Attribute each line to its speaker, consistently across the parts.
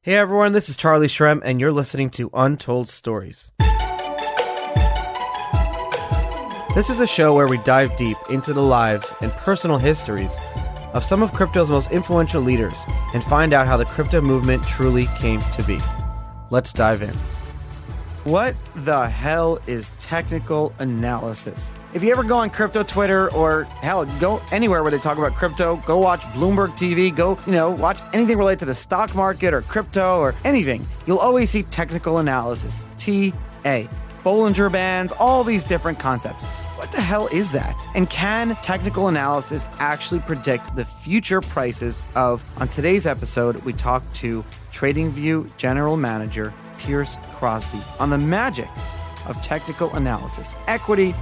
Speaker 1: Hey everyone, this is Charlie Shrem, and you're listening to Untold Stories. This is a show where we dive deep into the lives and personal histories of some of crypto's most influential leaders and find out how the crypto movement truly came to be. Let's dive in. What the hell is technical analysis? If you ever go on crypto Twitter or hell, go anywhere where they talk about crypto, go watch Bloomberg TV, go, watch anything related to the stock market or crypto or anything, you'll always see technical analysis, TA, Bollinger Bands, all these different concepts. What the hell is that? And can technical analysis actually predict the future prices of? On today's episode, we talked to TradingView General Manager Pierce Crosby on the magic of technical analysis, equity,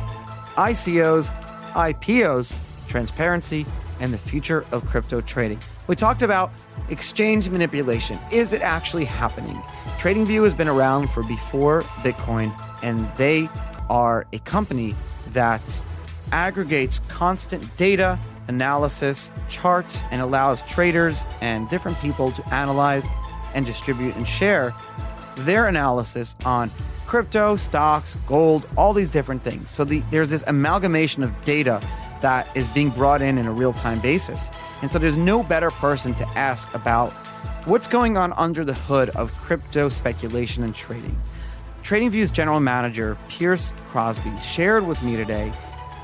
Speaker 1: ICOs, IPOs, transparency, and the future of crypto trading. We talked about exchange manipulation. Is it actually happening? TradingView has been around for before Bitcoin, and they are a company that aggregates constant data, analysis, charts, and allows traders and different people to analyze and distribute and share their analysis on crypto, stocks, gold, all these different things. So there's this amalgamation of data that is being brought in a real-time basis. And so there's no better person to ask about what's going on under the hood of crypto speculation and trading. TradingView's general manager, Pierce Crosby, shared with me today,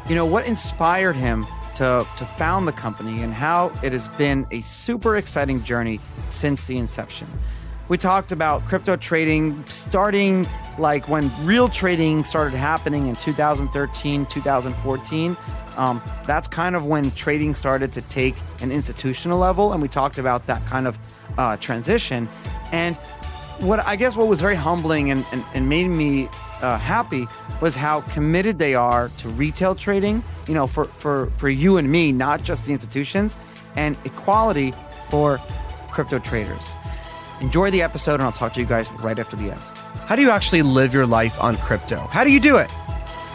Speaker 1: what inspired him to found the company and how it has been a super exciting journey since the inception. We talked about crypto trading starting like when real trading started happening in 2013, 2014. That's kind of when trading started to take an institutional level. And we talked about that kind of transition. And what was very humbling and made me happy was how committed they are to retail trading, for you and me, not just the institutions, and equality for crypto traders. Enjoy the episode, and I'll talk to you guys right after the ads. How do you actually live your life on crypto? How do you do it?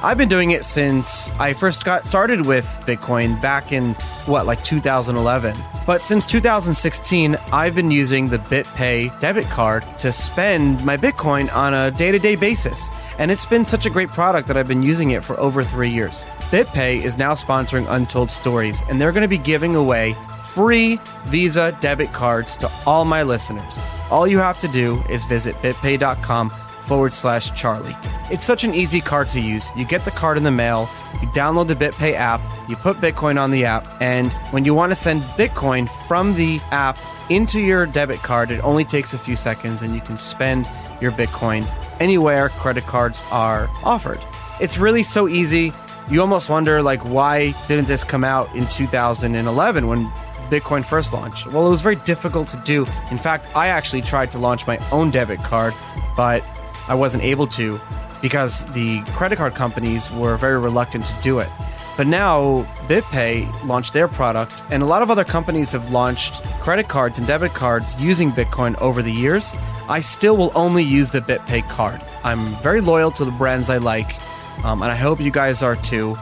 Speaker 1: I've been doing it since I first got started with Bitcoin back in, 2011. But since 2016, I've been using the BitPay debit card to spend my Bitcoin on a day-to-day basis. And it's been such a great product that I've been using it for over 3 years. BitPay is now sponsoring Untold Stories, and they're going to be giving away free Visa debit cards to all my listeners. All you have to do is visit bitpay.com/Charlie. It's such an easy card to use. You get the card in the mail, you download the BitPay app, you put Bitcoin on the app, and when you want to send Bitcoin from the app into your debit card, it only takes a few seconds and you can spend your Bitcoin anywhere credit cards are offered. It's really so easy. You almost wonder, why didn't this come out in 2011 when Bitcoin first launched? Well, it was very difficult to do. In fact, I actually tried to launch my own debit card, but I wasn't able to because the credit card companies were very reluctant to do it. But now BitPay launched their product, and a lot of other companies have launched credit cards and debit cards using Bitcoin over the years. I still will only use the BitPay card. I'm very loyal to the brands I like, and I hope you guys are too.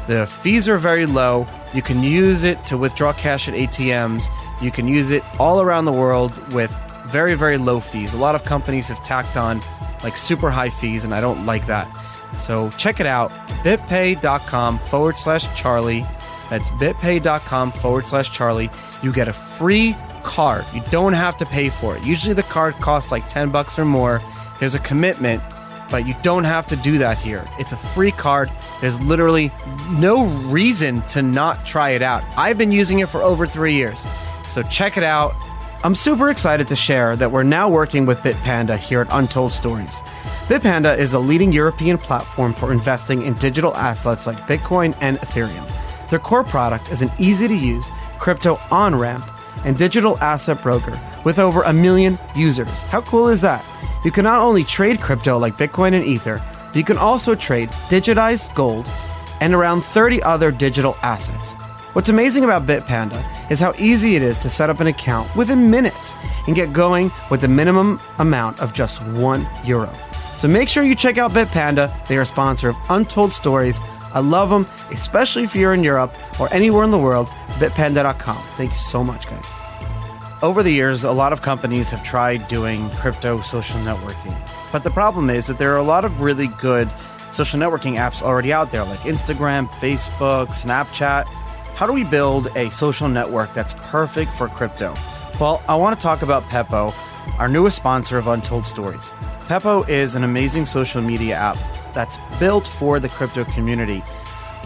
Speaker 1: The fees are very low. You can use it to withdraw cash at ATMs. You can use it all around the world with very, very low fees. A lot of companies have tacked on super high fees, and I don't like that. So check it out, bitpay.com/Charlie. That's bitpay.com/Charlie. You get a free card. You don't have to pay for it. Usually the card costs $10 or more. There's a commitment, but you don't have to do that here. It's a free card. There's literally no reason to not try it out. I've been using it for over 3 years. So check it out. I'm super excited to share that we're now working with Bitpanda here at Untold Stories. Bitpanda is a leading European platform for investing in digital assets like Bitcoin and Ethereum. Their core product is an easy-to-use crypto on-ramp and digital asset broker with over 1 million users. How cool is that? You can not only trade crypto like Bitcoin and Ether, but you can also trade digitized gold and around 30 other digital assets. What's amazing about Bitpanda is how easy it is to set up an account within minutes and get going with the minimum amount of just €1. So make sure you check out Bitpanda. They are a sponsor of Untold Stories. I love them, especially if you're in Europe or anywhere in the world. Bitpanda.com. Thank you so much, guys. Over the years, a lot of companies have tried doing crypto social networking. But the problem is that there are a lot of really good social networking apps already out there, like Instagram, Facebook, Snapchat. How do we build a social network that's perfect for crypto? Well, I want to talk about Peppo, our newest sponsor of Untold Stories. Peppo is an amazing social media app that's built for the crypto community.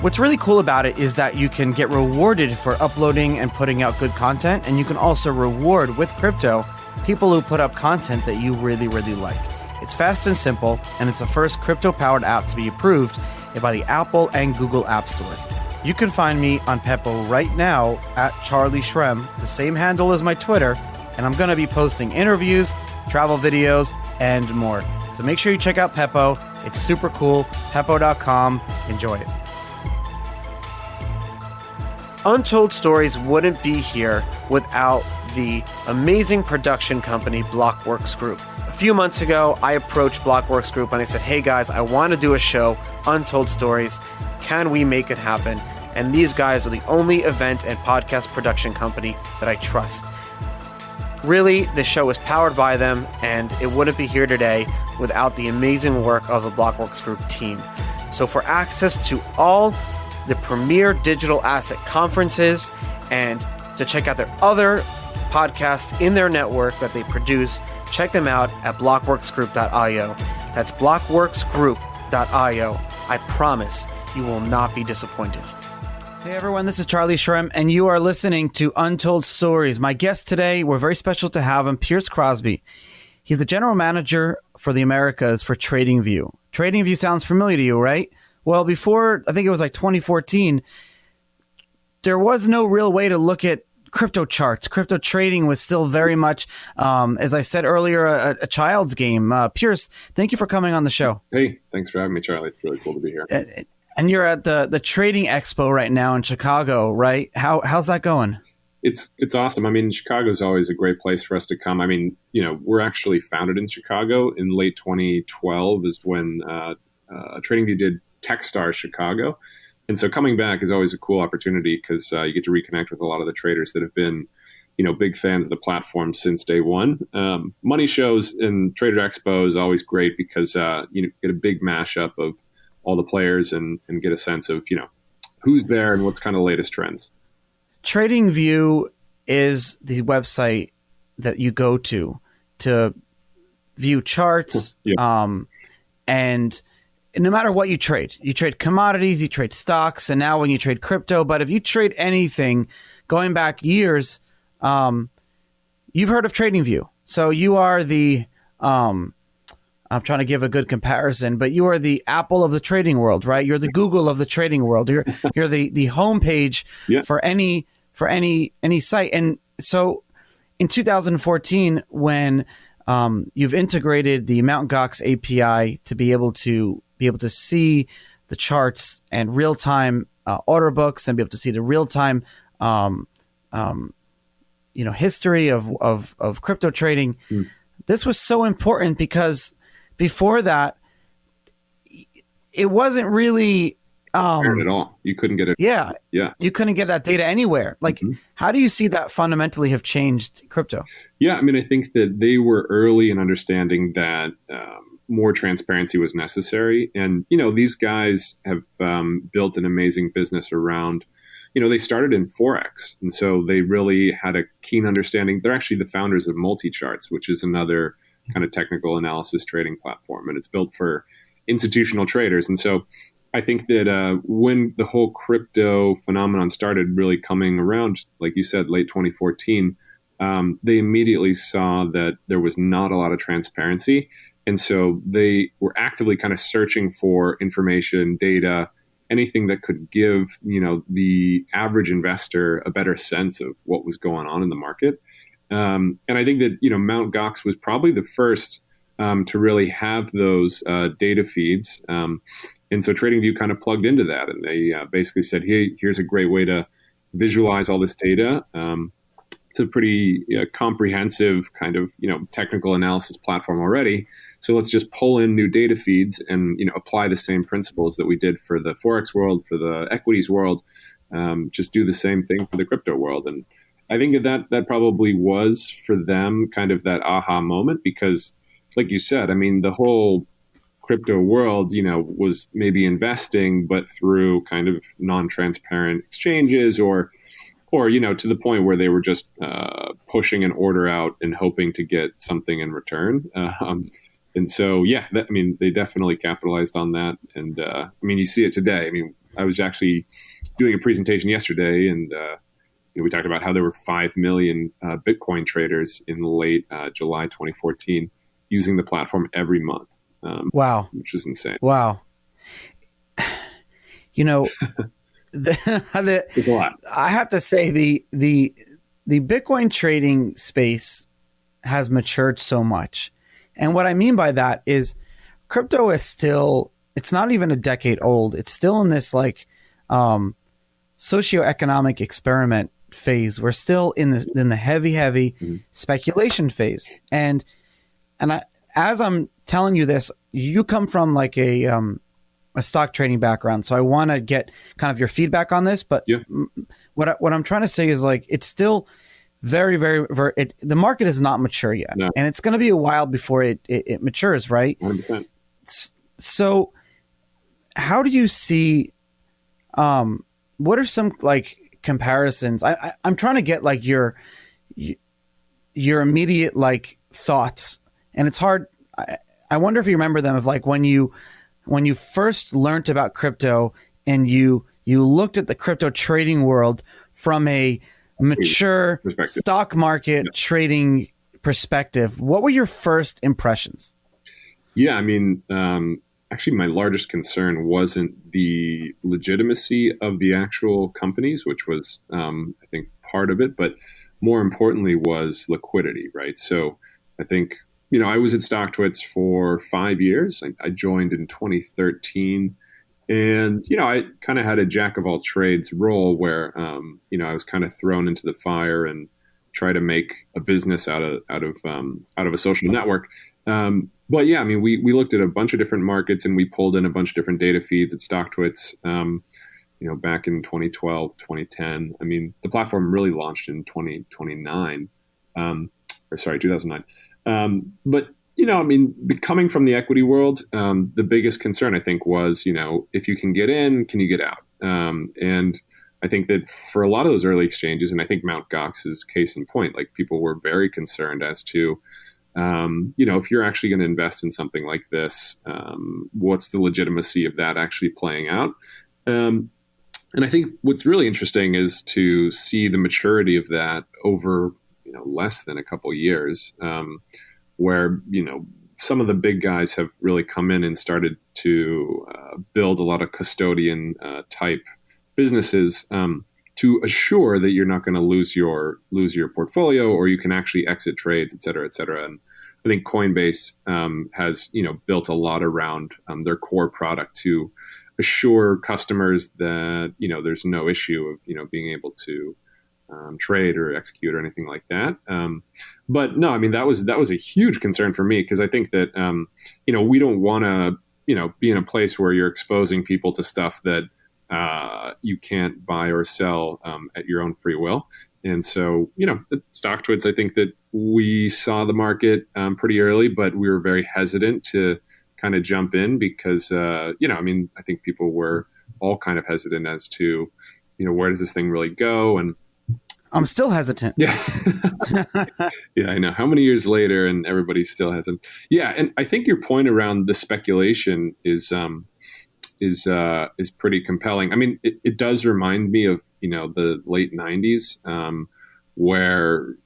Speaker 1: What's really cool about it is that you can get rewarded for uploading and putting out good content, and you can also reward with crypto people who put up content that you really, really like. It's fast and simple, and it's the first crypto-powered app to be approved by the Apple and Google app stores. You can find me on Peppo right now at Charlie Shrem, the same handle as my Twitter, and I'm going to be posting interviews, travel videos, and more. So make sure you check out Peppo. It's super cool. Peppo.com. Enjoy it. Untold Stories wouldn't be here without the amazing production company Blockworks Group. A few months ago, I approached Blockworks Group and I said, hey guys, I want to do a show, Untold Stories. Can we make it happen? And these guys are the only event and podcast production company that I trust. Really, the show is powered by them, and it wouldn't be here today without the amazing work of the Blockworks Group team. So for access to all the premier digital asset conferences and to check out their other podcasts in their network that they produce, check them out at blockworksgroup.io. That's blockworksgroup.io. I promise you will not be disappointed. Hey everyone, this is Charlie Shrem, and you are listening to Untold Stories. My guest today, we're very special to have him, Pierce Crosby. He's the general manager for the Americas for TradingView. TradingView sounds familiar to you, right? Well, before, I think it was like 2014, there was no real way to look at crypto charts. Crypto trading was still very much, as I said earlier, a child's game. Pierce, thank you for coming on the show.
Speaker 2: Hey, thanks for having me, Charlie. It's really cool to be here.
Speaker 1: And you're at the Trading Expo right now in Chicago, right? How's that going?
Speaker 2: It's awesome. I mean, Chicago is always a great place for us to come. I mean, we're actually founded in Chicago. In late 2012 is when TradingView did Techstars Chicago. And so coming back is always a cool opportunity because you get to reconnect with a lot of the traders that have been, big fans of the platform since day one. Money shows and Trader Expo is always great because you get a big mashup of all the players and get a sense of, who's there and what's kind of latest trends.
Speaker 1: TradingView is the website that you go to view charts. Yeah. And no matter what you trade commodities, you trade stocks, and now when you trade crypto, but if you trade anything going back years, you've heard of TradingView. So you are the, I'm trying to give a good comparison, but you are the Apple of the trading world, right? You're the Google of the trading world. You're the homepage for any site. And so in 2014, when you've integrated the Mt. Gox API to be able to see the charts and real-time order books and be able to see the real-time history of crypto trading. This was so important because before that, it wasn't really
Speaker 2: at all. You couldn't get it.
Speaker 1: Yeah. You couldn't get that data anywhere. Like, how do you see that fundamentally have changed crypto?
Speaker 2: Yeah, I mean, I think that they were early in understanding that more transparency was necessary. And, these guys have built an amazing business around, they started in Forex. And so they really had a keen understanding. They're actually the founders of Multicharts, which is another kind of technical analysis trading platform. And it's built for institutional traders. And so I think that when the whole crypto phenomenon started really coming around, like you said, late 2014, they immediately saw that there was not a lot of transparency. And so they were actively kind of searching for information, data, anything that could give, the average investor a better sense of what was going on in the market. And I think that, Mt. Gox was probably the first to really have those data feeds. And so TradingView kind of plugged into that. And they basically said, hey, here's a great way to visualize all this data. It's a pretty comprehensive kind of, technical analysis platform already. So let's just pull in new data feeds and, apply the same principles that we did for the Forex world, for the equities world. Just do the same thing for the crypto world. And I think that probably was for them kind of that aha moment because, like you said, I mean, the whole crypto world, was maybe investing, but through kind of non-transparent exchanges or to the point where they were just pushing an order out and hoping to get something in return. And so, yeah, they definitely capitalized on that. And you see it today. I mean, I was actually doing a presentation yesterday, and we talked about how there were 5 million Bitcoin traders in late July 2014 using the platform every month.
Speaker 1: Wow.
Speaker 2: Which is insane.
Speaker 1: Wow.
Speaker 2: It's a lot.
Speaker 1: I have to say the Bitcoin trading space has matured so much. And what I mean by that is crypto is still, it's not even a decade old. It's still in this like socioeconomic experiment phase. We're still in the heavy speculation phase. And as I'm telling you this, you come from like a stock trading background, so I want to get kind of your feedback on this. But
Speaker 2: yeah.
Speaker 1: What I'm trying to say is like it's still very, very, very. The market is not mature yet,
Speaker 2: no.
Speaker 1: And it's going to be a while before it matures, right?
Speaker 2: 100%.
Speaker 1: So, how do you see? What are some like comparisons? I'm trying to get like your immediate like thoughts, and it's hard. I wonder if you remember them of like when you first learned about crypto and you looked at the crypto trading world from a mature stock market trading perspective. What were your first impressions?
Speaker 2: Yeah, actually my largest concern wasn't the legitimacy of the actual companies, which was, I think, part of it, but more importantly was liquidity, right? So I think, I was at StockTwits for 5 years. I joined in 2013. And, I kind of had a jack of all trades role where, I was kind of thrown into the fire and try to make a business out of a social network. But yeah, we looked at a bunch of different markets and we pulled in a bunch of different data feeds at StockTwits, back in 2012, 2010. The platform really launched in 2009. 2009. But coming from the equity world, the biggest concern I think was, if you can get in, can you get out? And I think that for a lot of those early exchanges, and I think Mt. Gox is case in point, like people were very concerned as to, if you're actually going to invest in something like this, what's the legitimacy of that actually playing out? And I think what's really interesting is to see the maturity of that over less than a couple years, where some of the big guys have really come in and started to build a lot of custodian type businesses to assure that you're not going to lose your portfolio, or you can actually exit trades, et cetera, et cetera. And I think Coinbase has built a lot around their core product to assure customers that there's no issue of being able to trade or execute or anything like that. But no, that was a huge concern for me, because I think that we don't want to be in a place where you're exposing people to stuff that you can't buy or sell at your own free will. And so, at StockTwits, I think that we saw the market pretty early, but we were very hesitant to kind of jump in because, I think people were all kind of hesitant as to, where does this thing really go? And
Speaker 1: I'm still hesitant.
Speaker 2: Yeah. Yeah, I know. How many years later and everybody's still hesitant? Yeah. And I think your point around the speculation is pretty compelling. It does remind me of, the late 90s, where,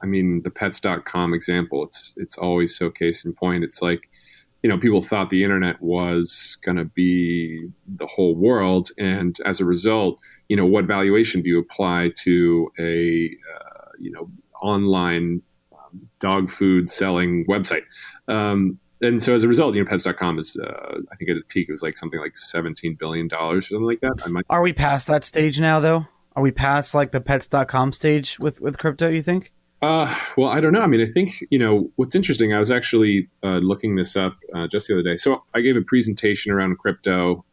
Speaker 2: the pets.com example, it's always so case in point. It's like, people thought the internet was going to be the whole world. And as a result, what valuation do you apply to a, online dog food selling website? And so as a result, pets.com is, I think at its peak, it was like something like $17 billion or something like that.
Speaker 1: Are we past that stage now, though? Are we past like the pets.com stage with crypto, you think?
Speaker 2: Well, I don't know. I think, what's interesting, I was actually looking this up just the other day. So I gave a presentation around crypto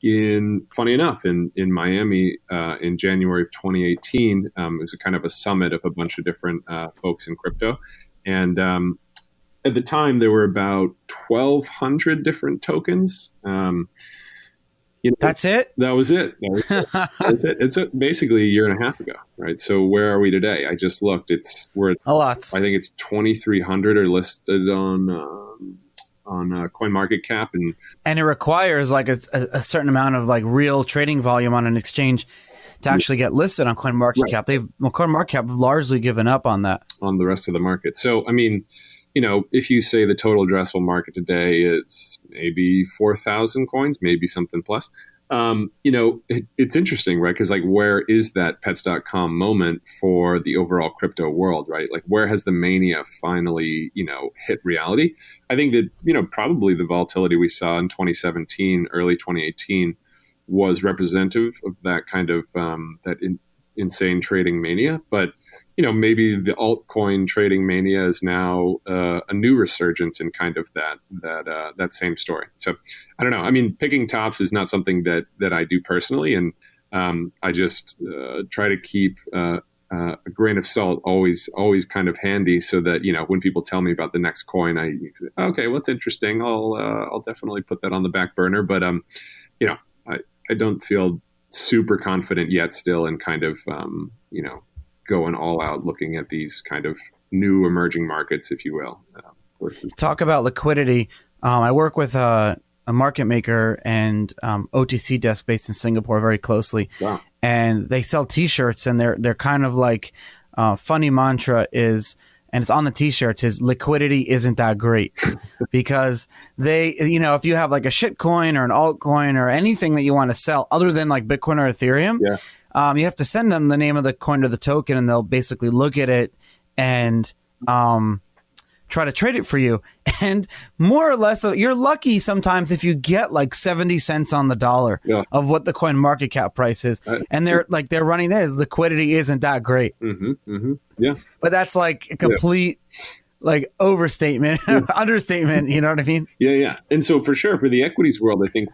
Speaker 2: funny enough, in Miami in January of 2018, it was a kind of a summit of a bunch of different folks in crypto, and at the time there were about 1,200 different tokens.
Speaker 1: That's it?
Speaker 2: That was it. That was it. It's basically a year and a half ago, right? So where are we today? I just looked. We're
Speaker 1: a lot.
Speaker 2: I think it's 2,300 are listed on CoinMarketCap,
Speaker 1: and it requires like a certain amount of like real trading volume on an exchange to actually get listed on CoinMarketCap. Right. CoinMarketCap have largely given up on that, on
Speaker 2: the rest of the market. So I mean, if you say the total addressable market today is maybe 4,000 coins, maybe something plus, it's interesting, right? Because like, where is that pets.com moment for the overall crypto world, right? Like, where has the mania finally, hit reality? I think that, probably the volatility we saw in 2017, early 2018 was representative of that kind of insane trading mania. But maybe the altcoin trading mania is now a new resurgence in kind of that same story. So I don't know. I mean, picking tops is not something that I do personally, and I just try to keep a grain of salt always kind of handy, so that when people tell me about the next coin, I say, okay, what's interesting? I'll definitely put that on the back burner. But I don't feel super confident yet, still, in kind of going all out looking at these kind of new emerging markets, if you will.
Speaker 1: Talk about liquidity. I work with a market maker and OTC desk based in Singapore very closely.
Speaker 2: Wow.
Speaker 1: And they sell T-shirts, and they're kind of like funny mantra is, and it's on the T-shirts, is liquidity isn't that great. Because they, if you have like a shit coin or an altcoin or anything that you want to sell other than like Bitcoin or Ethereum, you have to send them the name of the coin or the token, and they'll basically look at it and try to trade it for you. And more or less, you're lucky sometimes if you get like 70 cents on the dollar of what the coin market cap price is. And they're running this. Liquidity isn't that great.
Speaker 2: Mm-hmm, mm-hmm. Yeah.
Speaker 1: But that's like a complete like overstatement, understatement. You know what I mean?
Speaker 2: Yeah. And so for sure, for the equities world, I think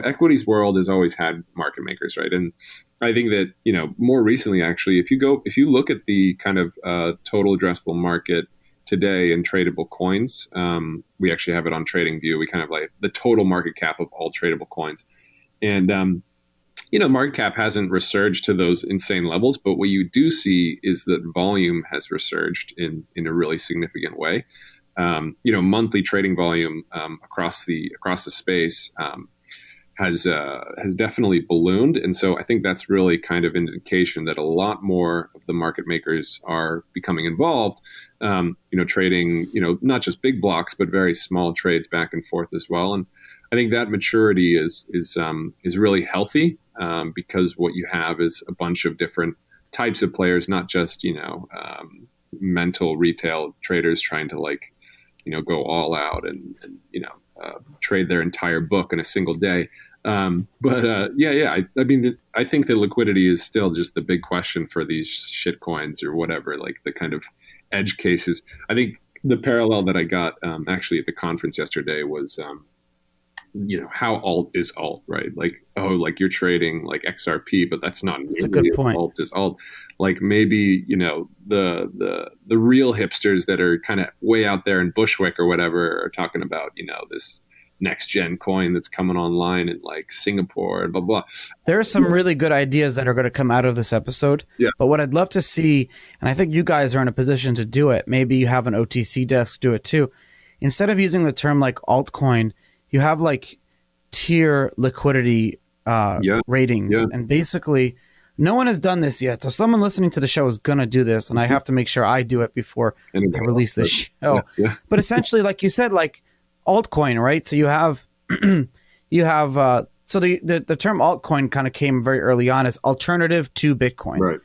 Speaker 2: equities world has always had market makers, right? And I think that, more recently, actually, if you look at the kind of total addressable market today in tradable coins, we actually have it on TradingView. We kind of like the total market cap of all tradable coins. And, market cap hasn't resurged to those insane levels, but what you do see is that volume has resurged in a really significant way. Monthly trading volume across the space has definitely ballooned. And so I think that's really kind of an indication that a lot more of the market makers are becoming involved, trading, not just big blocks, but very small trades back and forth as well. And I think that maturity is really healthy, because what you have is a bunch of different types of players, not just, mental retail traders trying to go all out and trade their entire book in a single day. I mean, I think the liquidity is still just the big question for these shit coins or whatever, like the kind of edge cases. I think the parallel that I got actually at the conference yesterday was, how alt is alt, right? Like, like you're trading like XRP, but that's not
Speaker 1: a good point.
Speaker 2: Alt is alt. Like maybe, the real hipsters that are kind of way out there in Bushwick or whatever are talking about, this next gen coin that's coming online in like Singapore and blah, blah.
Speaker 1: There are some really good ideas that are going to come out of this episode. Yeah. But what I'd love to see, and I think you guys are in a position to do it, maybe you have an OTC desk do it too. Instead of using the term like altcoin, you have like tier liquidity ratings. Yeah. And basically, no one has done this yet. So someone listening to the show is going to do this. And I have to make sure I do it before I release this show. Yeah. But essentially, like you said, like altcoin, right? So you have, so the term altcoin kind of came very early on as alternative to Bitcoin. Right.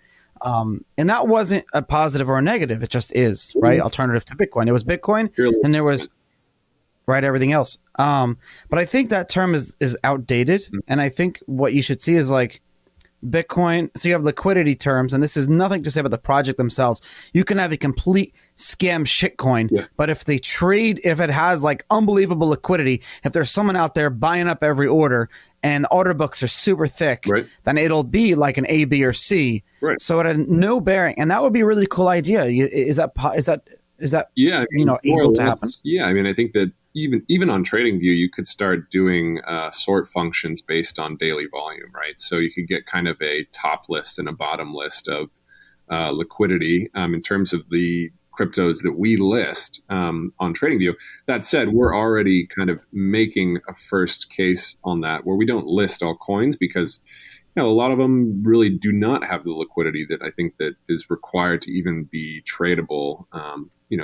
Speaker 1: And that wasn't a positive or a negative. It just is, right? Alternative to Bitcoin. It was Bitcoin, and there was everything else. But I think that term is outdated. And I think what you should see is like Bitcoin, so you have liquidity terms, and this is nothing to say about the project themselves. You can have a complete scam shitcoin, but if it has like unbelievable liquidity, if there's someone out there buying up every order and the order books are super thick, then it'll be like an A, B, or C. So it had no bearing, and that would be a really cool idea. Is that able to happen?
Speaker 2: Yeah, I mean, I think that even on TradingView, you could start doing sort functions based on daily volume, right? So you could get kind of a top list and a bottom list of liquidity in terms of the cryptos that we list on TradingView. That said, we're already kind of making a first case on that where we don't list all coins because a lot of them really do not have the liquidity that I think that is required to even be tradable,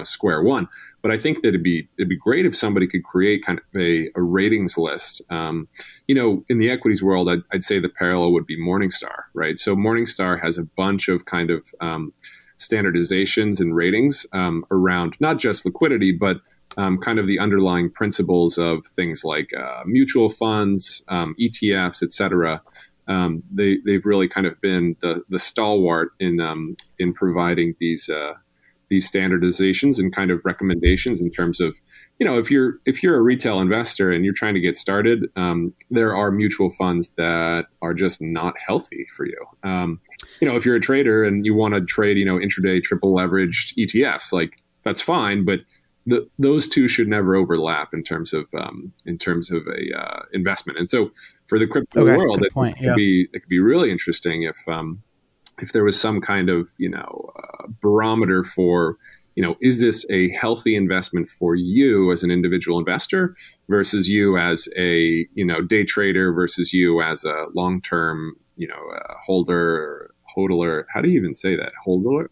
Speaker 2: square one. But I think that it'd be great if somebody could create kind of a ratings list. In the equities world, I'd say the parallel would be Morningstar, right? So Morningstar has a bunch of kind of standardizations and ratings around not just liquidity, but kind of the underlying principles of things like mutual funds, ETFs, et cetera. They've really kind of been the stalwart in providing these standardizations and kind of recommendations in terms of, if you're a retail investor and you're trying to get started, there are mutual funds that are just not healthy for you. If you're a trader and you want to trade, intraday triple leveraged ETFs, like that's fine, but those two should never overlap in terms of a investment. And so for the crypto world, it could be really interesting if there was some kind of barometer for is this a healthy investment for you as an individual investor versus you as a day trader versus you as a long-term holder. Hodler. How do you even say that? Hodler?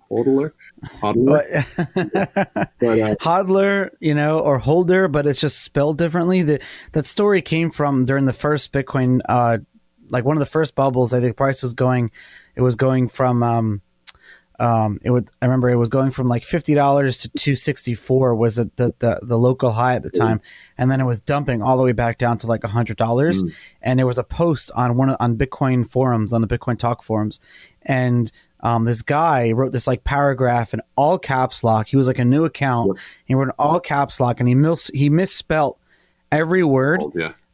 Speaker 1: Hodler, or holder, but it's just spelled differently. That story came from during the first Bitcoin, like one of the first bubbles. I think price was going from I remember it was going from like $50 to $264 was the local high at the time, and then it was dumping all the way back down to like $100. And there was a post on Bitcoin forums, on the Bitcoin Talk forums, and this guy wrote this like paragraph in all caps lock. He was like a new account. He wrote in all caps lock, and he misspelt every word.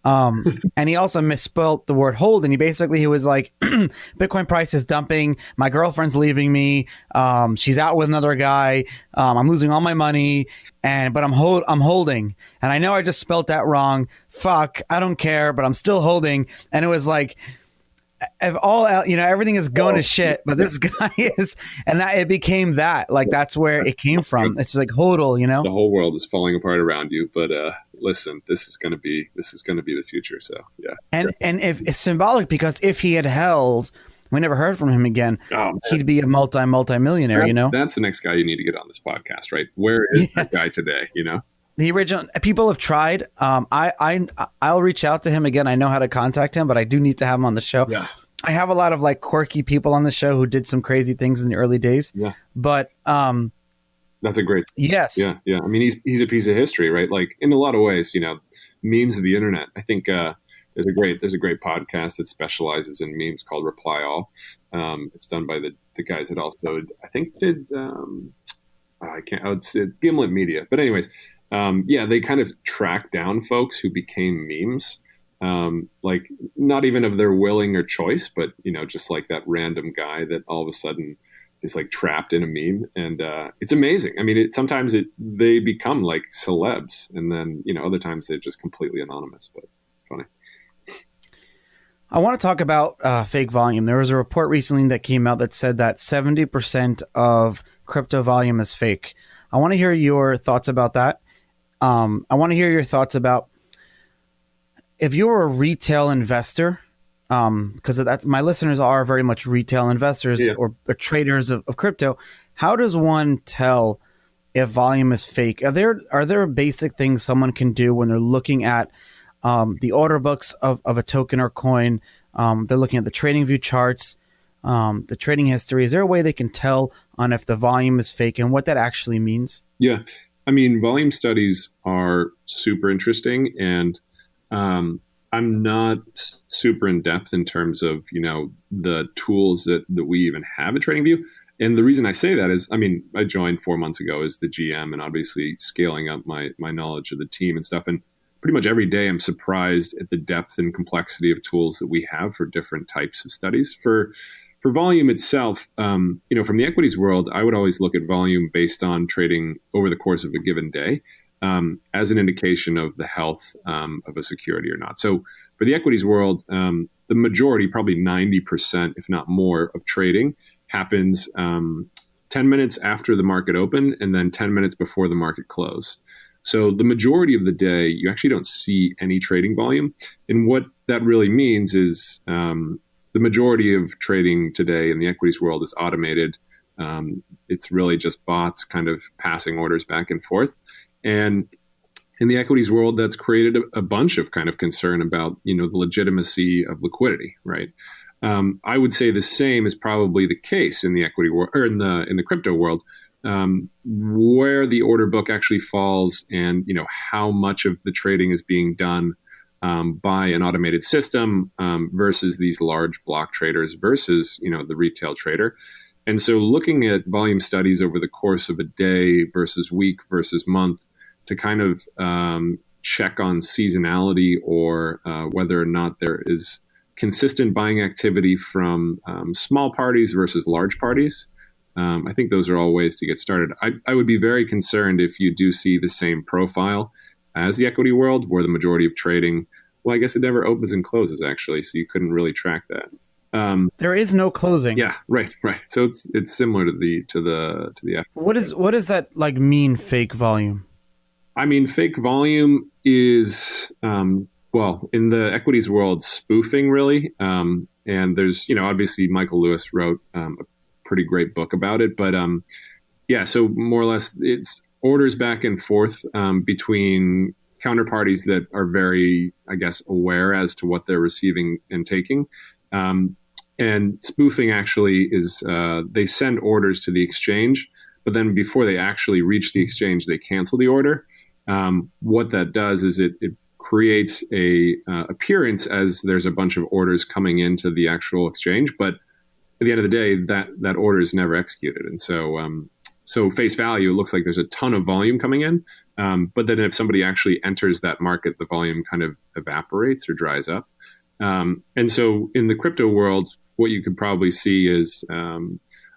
Speaker 1: And he also misspelled the word hold. And he was like, Bitcoin price is dumping. My girlfriend's leaving me. She's out with another guy. I'm losing all my money. But I'm holding. And I know I just spelled that wrong. Fuck, I don't care, but I'm still holding. And it was like, if everything is going to shit, but this guy is, and that it became that, like, that's where it came from. It's like hodl,
Speaker 2: the whole world is falling apart around you. But listen, this is going to be the future. So yeah.
Speaker 1: And if it's symbolic, because if he had held, we never heard from him again, he'd be a multi-millionaire.
Speaker 2: That's the next guy you need to get on this podcast, right? Where is that guy today?
Speaker 1: The original people have tried. I'll reach out to him again. I know how to contact him, but I do need to have him on the show.
Speaker 2: Yeah.
Speaker 1: I have a lot of like quirky people on the show who did some crazy things in the early days.
Speaker 2: Yeah.
Speaker 1: But
Speaker 2: that's a great.
Speaker 1: Yes.
Speaker 2: Yeah. I mean, he's a piece of history, right? Like in a lot of ways, memes of the internet. I think there's a great podcast that specializes in memes called Reply All. It's done by the guys that also I think did. It's Gimlet Media, but anyways. They kind of track down folks who became memes, like not even of their willing or choice, but, just like that random guy that all of a sudden is like trapped in a meme. And it's amazing. I mean, sometimes they become like celebs, and then, other times they're just completely anonymous, but it's funny.
Speaker 1: I want to talk about fake volume. There was a report recently that came out that said that 70% of crypto volume is fake. I want to hear your thoughts about that. I want to hear your thoughts about if you're a retail investor, because that's my listeners are very much retail investors or traders of crypto. How does one tell if volume is fake? Are there basic things someone can do when they're looking at the order books of a token or coin? They're looking at the TradingView charts, the trading history. Is there a way they can tell on if the volume is fake and what that actually means? Yeah.
Speaker 2: I mean, volume studies are super interesting, and I'm not super in depth in terms of, the tools that we even have at TradingView. And the reason I say that is, I joined 4 months ago as the GM and obviously scaling up my knowledge of the team and stuff. And pretty much every day I'm surprised at the depth and complexity of tools that we have for different types of studies. For volume itself, from the equities world, I would always look at volume based on trading over the course of a given day. As an indication of the health of a security or not. So for the equities world, the majority, probably 90%, if not more, of trading happens 10 minutes after the market opened and then 10 minutes before the market closed. So the majority of the day, you actually don't see any trading volume. And what that really means is the majority of trading today in the equities world is automated. It's really just bots kind of passing orders back and forth. And in the equities world, that's created a bunch of kind of concern about, the legitimacy of liquidity, right? I would say the same is probably the case in the equity world or in the crypto world, where the order book actually falls and, how much of the trading is being done by an automated system versus these large block traders versus, the retail trader. And so looking at volume studies over the course of a day versus week versus month to kind of check on seasonality or whether or not there is consistent buying activity from small parties versus large parties. I think those are all ways to get started. I would be very concerned if you do see the same profile as the equity world where the majority of trading, well, I guess it never opens and closes actually, so you couldn't really track that.
Speaker 1: There is no closing.
Speaker 2: Yeah, right. So it's similar to the.
Speaker 1: What does that like mean? Fake volume.
Speaker 2: Fake volume is in the equities world, spoofing really. And there's obviously Michael Lewis wrote a pretty great book about it. But so more or less it's orders back and forth between counterparties that are very, I guess, aware as to what they're receiving and taking. And spoofing actually is they send orders to the exchange, but then before they actually reach the exchange, they cancel the order. What that does is it creates a appearance as there's a bunch of orders coming into the actual exchange, but at the end of the day, that order is never executed. And so face value, it looks like there's a ton of volume coming in, but then if somebody actually enters that market, the volume kind of evaporates or dries up. And so in the crypto world, what you could probably see is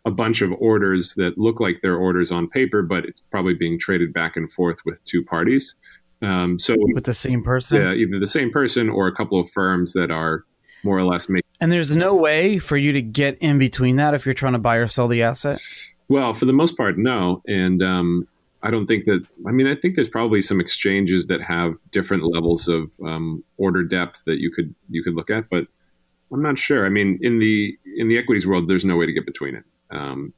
Speaker 2: a bunch of orders that look like they're orders on paper, but it's probably being traded back and forth with two parties. So
Speaker 1: with the same person?
Speaker 2: Yeah, either the same person or a couple of firms that are more or less making.
Speaker 1: And there's no way for you to get in between that if you're trying to buy or sell the asset?
Speaker 2: Well, for the most part, no. And I don't think that, I think there's probably some exchanges that have different levels of order depth that you could look at, but I'm not sure. In the equities world, there's no way to get between it.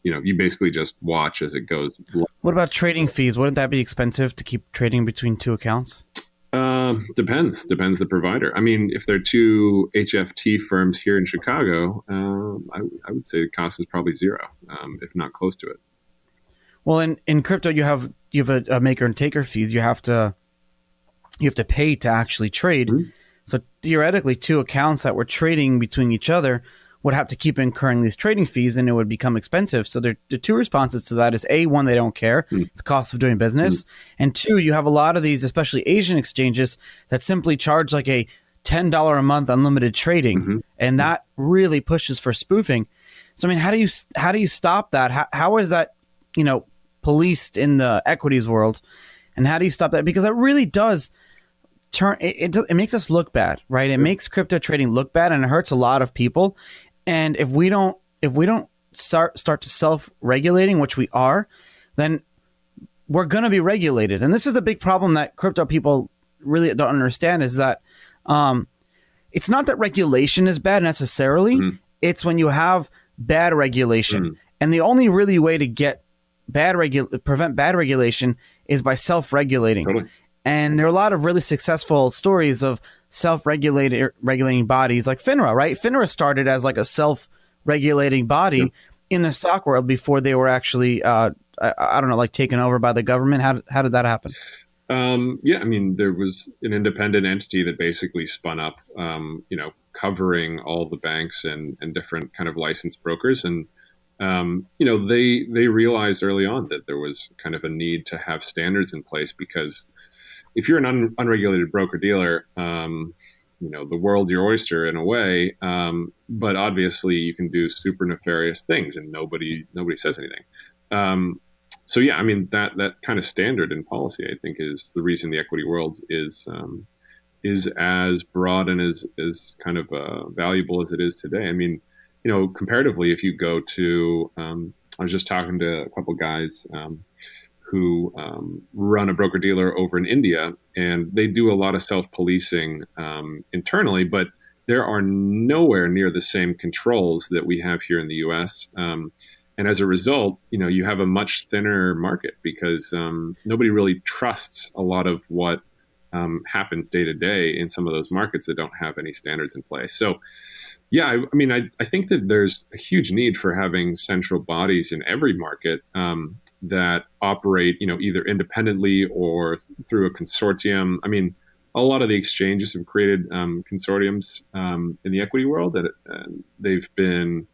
Speaker 2: You basically just watch as it goes.
Speaker 1: What about trading fees? Wouldn't that be expensive to keep trading between two accounts?
Speaker 2: Depends the provider. If there are two HFT firms here in Chicago, I would say the cost is probably zero, if not close to it.
Speaker 1: Well, in crypto, you have a maker and taker fees. You have to pay to actually trade. Mm-hmm. So theoretically, two accounts that were trading between each other would have to keep incurring these trading fees, and it would become expensive. So the two responses to that is A, one, they don't care. Mm-hmm. It's the cost of doing business. Mm-hmm. And two, you have a lot of these, especially Asian exchanges, that simply charge like a $10 a month unlimited trading. Mm-hmm. And that really pushes for spoofing. So, how do you stop that? How is that, policed in the equities world? And how do you stop that? Because it really does turn it makes us look bad, right? It makes crypto trading look bad, and it hurts a lot of people. And if we don't start to self-regulating, which we are, then we're going to be regulated. And this is the big problem that crypto people really don't understand, is that it's not that regulation is bad necessarily. Mm-hmm. It's when you have bad regulation. Mm-hmm. And the only really way to get prevent bad regulation is by self-regulating. Totally. And there are a lot of really successful stories of self-regulating bodies like FINRA, right? FINRA started as like a self-regulating body in the stock world before they were actually, taken over by the government. How did that happen?
Speaker 2: Yeah, I mean, there was an independent entity that basically spun up, covering all the banks and different kind of licensed brokers. And, they realized early on that there was kind of a need to have standards in place because if you're an unregulated broker dealer, the world's your oyster in a way. But obviously, you can do super nefarious things, and nobody says anything. So yeah, I mean that kind of standard in policy, I think, is the reason the equity world is as broad and as kind of valuable as it is today. I mean, comparatively, if you go to, I was just talking to a couple guys who run a broker dealer over in India, and they do a lot of self-policing internally, but there are nowhere near the same controls that we have here in the U.S. And as a result, you have a much thinner market because nobody really trusts a lot of what happens day to day in some of those markets that don't have any standards in place. So, yeah, I mean, I think that there's a huge need for having central bodies in every market that operate, either independently or through a consortium. I mean, a lot of the exchanges have created consortiums in the equity world, and they've been.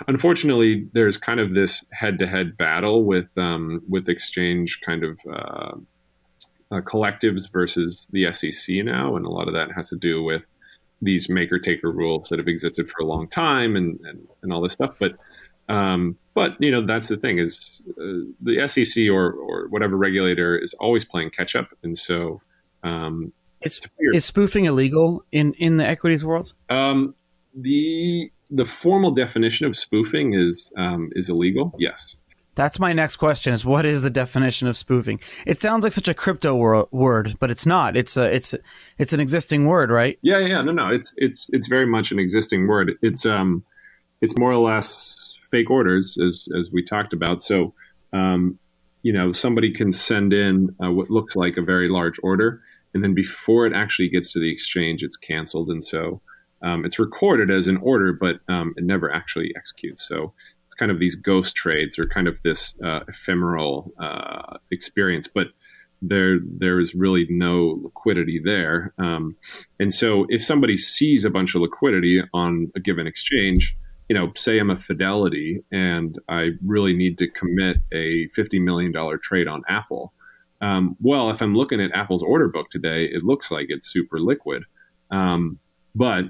Speaker 2: Unfortunately, there's kind of this head-to-head battle with exchange kind of collectives versus the SEC now, and a lot of that has to do with these maker-taker rules that have existed for a long time and all this stuff. But that's the thing is the SEC or whatever regulator is always playing catch-up, and so
Speaker 1: is spoofing illegal in the equities world?
Speaker 2: The formal definition of spoofing is illegal. Yes.
Speaker 1: That's my next question: is what is the definition of spoofing? It sounds like such a crypto word, but it's not. It's an existing word, right?
Speaker 2: Yeah. No. It's very much an existing word. It's more or less fake orders, as we talked about. So, somebody can send in what looks like a very large order, and then before it actually gets to the exchange, it's canceled, and so it's recorded as an order, but it never actually executes. So it's kind of these ghost trades or kind of this ephemeral experience, but there is really no liquidity there. And so if somebody sees a bunch of liquidity on a given exchange, say I'm a Fidelity and I really need to commit a $50 million trade on Apple. Well, if I'm looking at Apple's order book today, it looks like it's super liquid. But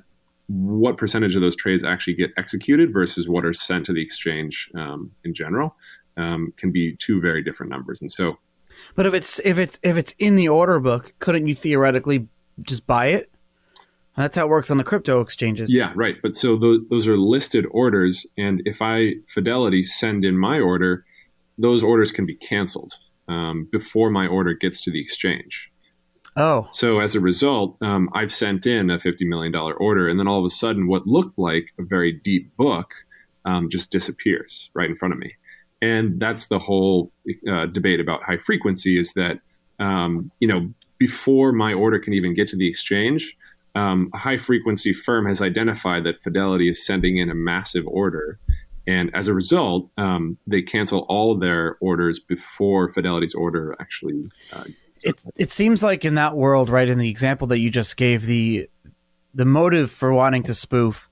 Speaker 2: what percentage of those trades actually get executed versus what are sent to the exchange in general can be two very different numbers. And so,
Speaker 1: but if it's in the order book, couldn't you theoretically just buy it? That's how it works on the crypto exchanges.
Speaker 2: Yeah, right. But so those are listed orders, and if Fidelity send in my order, those orders can be canceled before my order gets to the exchange.
Speaker 1: Oh.
Speaker 2: So as a result, I've sent in a $50 million order, and then all of a sudden what looked like a very deep book just disappears right in front of me. And that's the whole debate about high frequency is that, before my order can even get to the exchange, a high frequency firm has identified that Fidelity is sending in a massive order. And as a result, they cancel all of their orders before Fidelity's order actually
Speaker 1: It seems like in that world, right, in the example that you just gave, the motive for wanting to spoof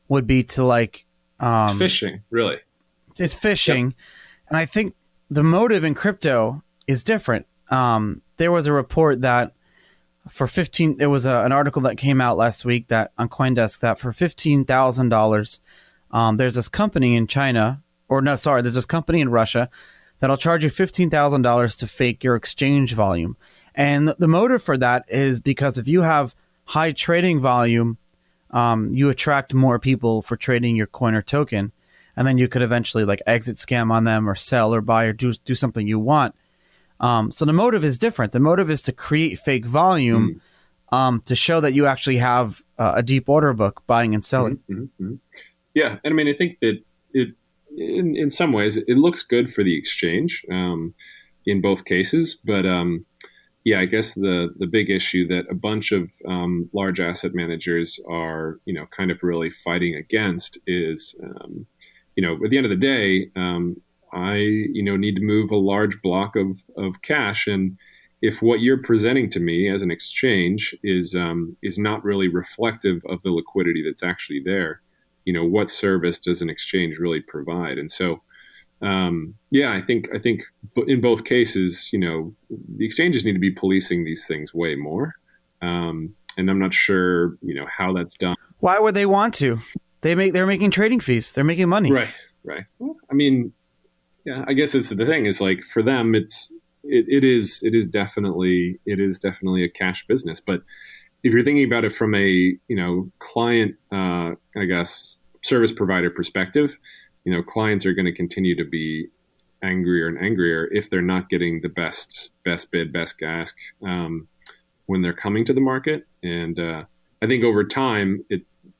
Speaker 1: would be to it's
Speaker 2: phishing, really.
Speaker 1: It's phishing.
Speaker 2: Yep.
Speaker 1: And I think the motive in crypto is different. There was a report that there was an article that came out last week that on CoinDesk that for $15,000, there's this company in China, there's this company in Russia that'll charge you $15,000 to fake your exchange volume. And the motive for that is because if you have high trading volume, you attract more people for trading your coin or token. And then you could eventually exit scam on them or sell or buy or do something you want. So the motive is different. The motive is to create fake volume to show that you actually have a deep order book buying and selling.
Speaker 2: Mm-hmm. Yeah. And I mean, I think that in some ways, it looks good for the exchange in both cases. But I guess the big issue that a bunch of large asset managers are, kind of really fighting against is, at the end of the day, I need to move a large block of cash. And if what you're presenting to me as an exchange is not really reflective of the liquidity that's actually there, what service does an exchange really provide? And so, I think in both cases, the exchanges need to be policing these things way more. And I'm not sure, how that's done.
Speaker 1: Why would they want to? They're making trading fees. They're making money.
Speaker 2: Right. Well, I mean, yeah, I guess it's the thing is like for them, it is definitely a cash business. But if you're thinking about it from a client, I guess service provider perspective, clients are going to continue to be angrier and angrier if they're not getting the best bid, best ask when they're coming to the market. And I think over time,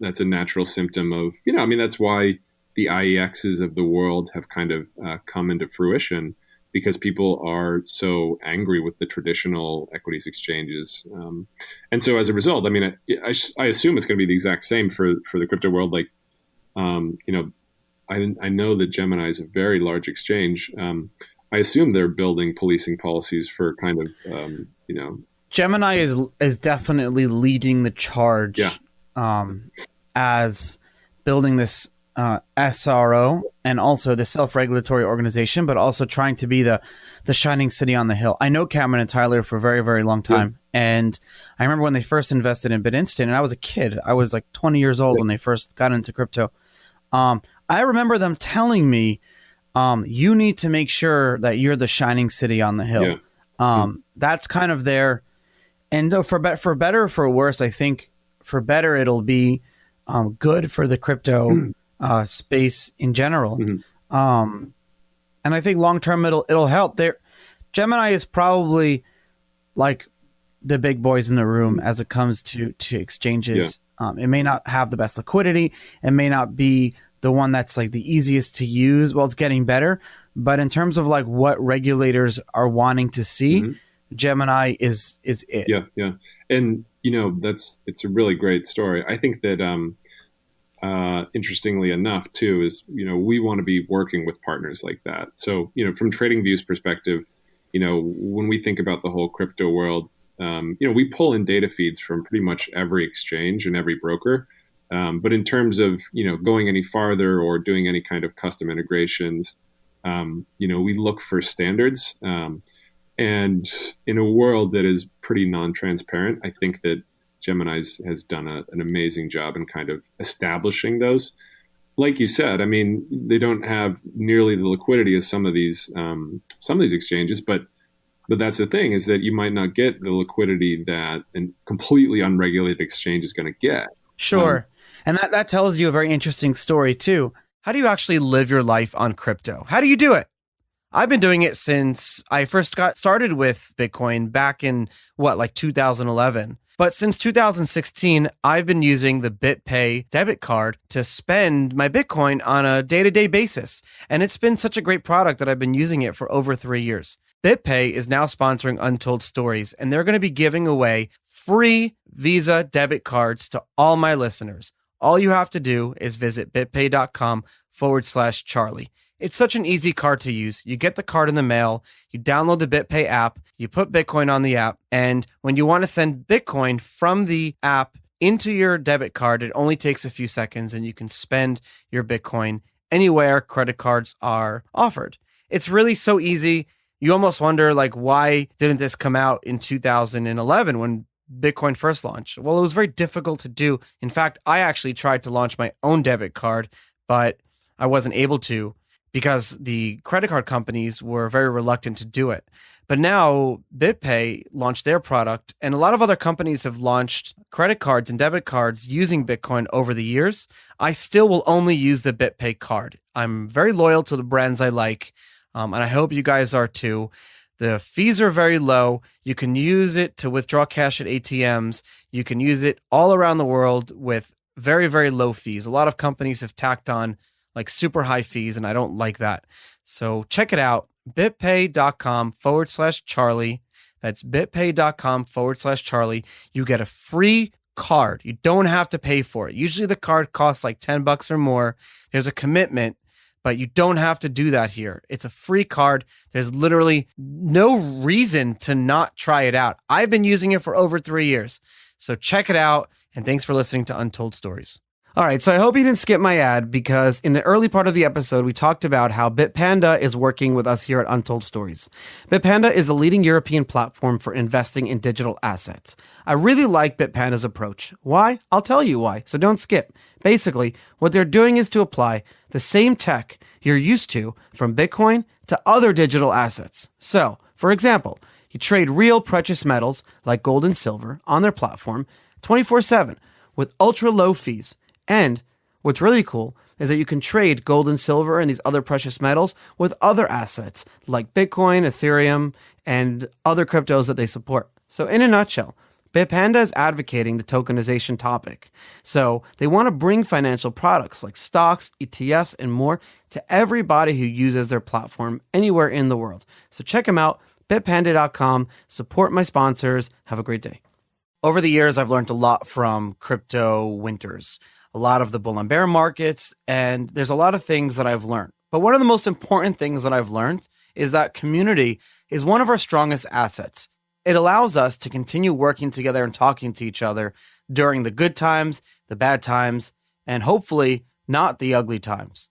Speaker 2: that's a natural symptom of that's why the IEXs of the world have kind of come into fruition, because people are so angry with the traditional equities exchanges. And so as a result, I mean, I assume it's going to be the exact same for the crypto world. Like, I know that Gemini is a very large exchange. I assume they're building policing policies for kind of,
Speaker 1: Gemini is definitely leading the charge as building this SRO and also the self-regulatory organization, but also trying to be the shining city on the hill. I know Cameron and Tyler for a very, very long time. Yeah. And I remember when they first invested in BitInstant, and I was a kid. I was like 20 years old when they first got into crypto. I remember them telling me, you need to make sure that you're the shining city on the hill. Yeah. That's kind of their, and for better or for worse, I think for better, it'll be good for the crypto space in general. Mm-hmm. And I think long-term it'll help. Gemini is probably like the big boys in the room as it comes to exchanges. Yeah. It may not have the best liquidity. It may not be the one that's like the easiest to use. Well, it's getting better. But in terms of like what regulators are wanting to see, mm-hmm. Gemini is it.
Speaker 2: Yeah. And, it's a really great story. I think that interestingly enough, too, is, we want to be working with partners like that. So, from TradingView's perspective, when we think about the whole crypto world, we pull in data feeds from pretty much every exchange and every broker. But in terms of, going any farther or doing any kind of custom integrations, we look for standards. And in a world that is pretty non-transparent, I think that Gemini has done an amazing job in kind of establishing those. Like you said, I mean, they don't have nearly the liquidity as some of these exchanges, but that's the thing, is that you might not get the liquidity that a completely unregulated exchange is going to get.
Speaker 1: Sure. And that tells you a very interesting story too. How do you actually live your life on crypto? How do you do it? I've been doing it since I first got started with Bitcoin back in 2011. But since 2016, I've been using the BitPay debit card to spend my Bitcoin on a day-to-day basis. And it's been such a great product that I've been using it for over 3 years. BitPay is now sponsoring Untold Stories, and they're going to be giving away free Visa debit cards to all my listeners. All you have to do is visit bitpay.com/Charlie. It's such an easy card to use. You get the card in the mail, you download the BitPay app, you put Bitcoin on the app, and when you want to send Bitcoin from the app into your debit card, it only takes a few seconds and you can spend your Bitcoin anywhere credit cards are offered. It's really so easy. You almost wonder, why didn't this come out in 2011 when Bitcoin first launched? Well, it was very difficult to do. In fact, I actually tried to launch my own debit card, but I wasn't able to, because the credit card companies were very reluctant to do it. But now BitPay launched their product, and a lot of other companies have launched credit cards and debit cards using Bitcoin over the years. I still will only use the BitPay card. I'm very loyal to the brands I like, and I hope you guys are too. The fees are very low. You can use it to withdraw cash at ATMs. You can use it all around the world with very, very low fees. A lot of companies have tacked on super high fees, and I don't like that. So check it out, bitpay.com/Charlie. That's bitpay.com/Charlie. You get a free card. You don't have to pay for it. Usually the card costs $10 or more. There's a commitment, But you don't have to do that here. It's a free card. There's literally no reason to not try it out. I've been using it for over 3 years. So check it out. And thanks for listening to Untold Stories. All right, so I hope you didn't skip my ad, because in the early part of the episode, we talked about how Bitpanda is working with us here at Untold Stories. Bitpanda is the leading European platform for investing in digital assets. I really like Bitpanda's approach. Why? I'll tell you why, so don't skip. Basically, what they're doing is to apply the same tech you're used to from Bitcoin to other digital assets. So, for example, you trade real precious metals like gold and silver on their platform 24/7 with ultra low fees. And what's really cool is that you can trade gold and silver and these other precious metals with other assets like Bitcoin, Ethereum, and other cryptos that they support. So in a nutshell, Bitpanda is advocating the tokenization topic. So they want to bring financial products like stocks, ETFs, and more to everybody who uses their platform anywhere in the world. So check them out, bitpanda.com. Support my sponsors. Have a great day. Over the years, I've learned a lot from crypto winters, a lot of the bull and bear markets, and there's a lot of things that I've learned. But one of the most important things that I've learned is that community is one of our strongest assets. It allows us to continue working together and talking to each other during the good times, the bad times, and hopefully not the ugly times.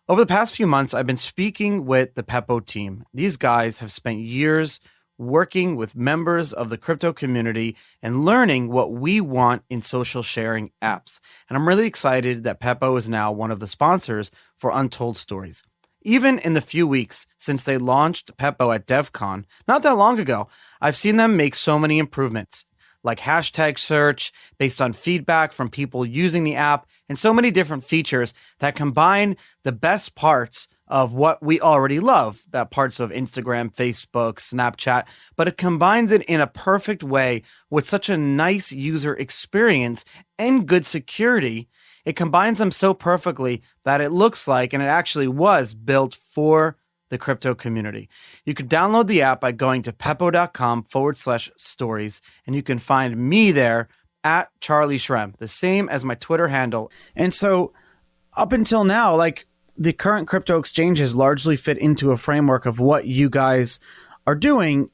Speaker 1: Over the past few months, I've been speaking with the Peppo team. These guys have spent years working with members of the crypto community and learning what we want in social sharing apps. And I'm really excited that Peppo is now one of the sponsors for Untold Stories. Even in the few weeks since they launched Peppo at DevCon, not that long ago, I've seen them make so many improvements, like hashtag search based on feedback from people using the app, and so many different features that combine the best parts of what we already love, that parts of Instagram, Facebook, Snapchat, but it combines it in a perfect way with such a nice user experience and good security. It combines them so perfectly that it looks like, and it actually was built for the crypto community. You can download the app by going to peppo.com/stories, and you can find me there at Charlie Shrem, the same as my Twitter handle. And so up until now, like, the current crypto exchanges largely fit into a framework of what you guys are doing,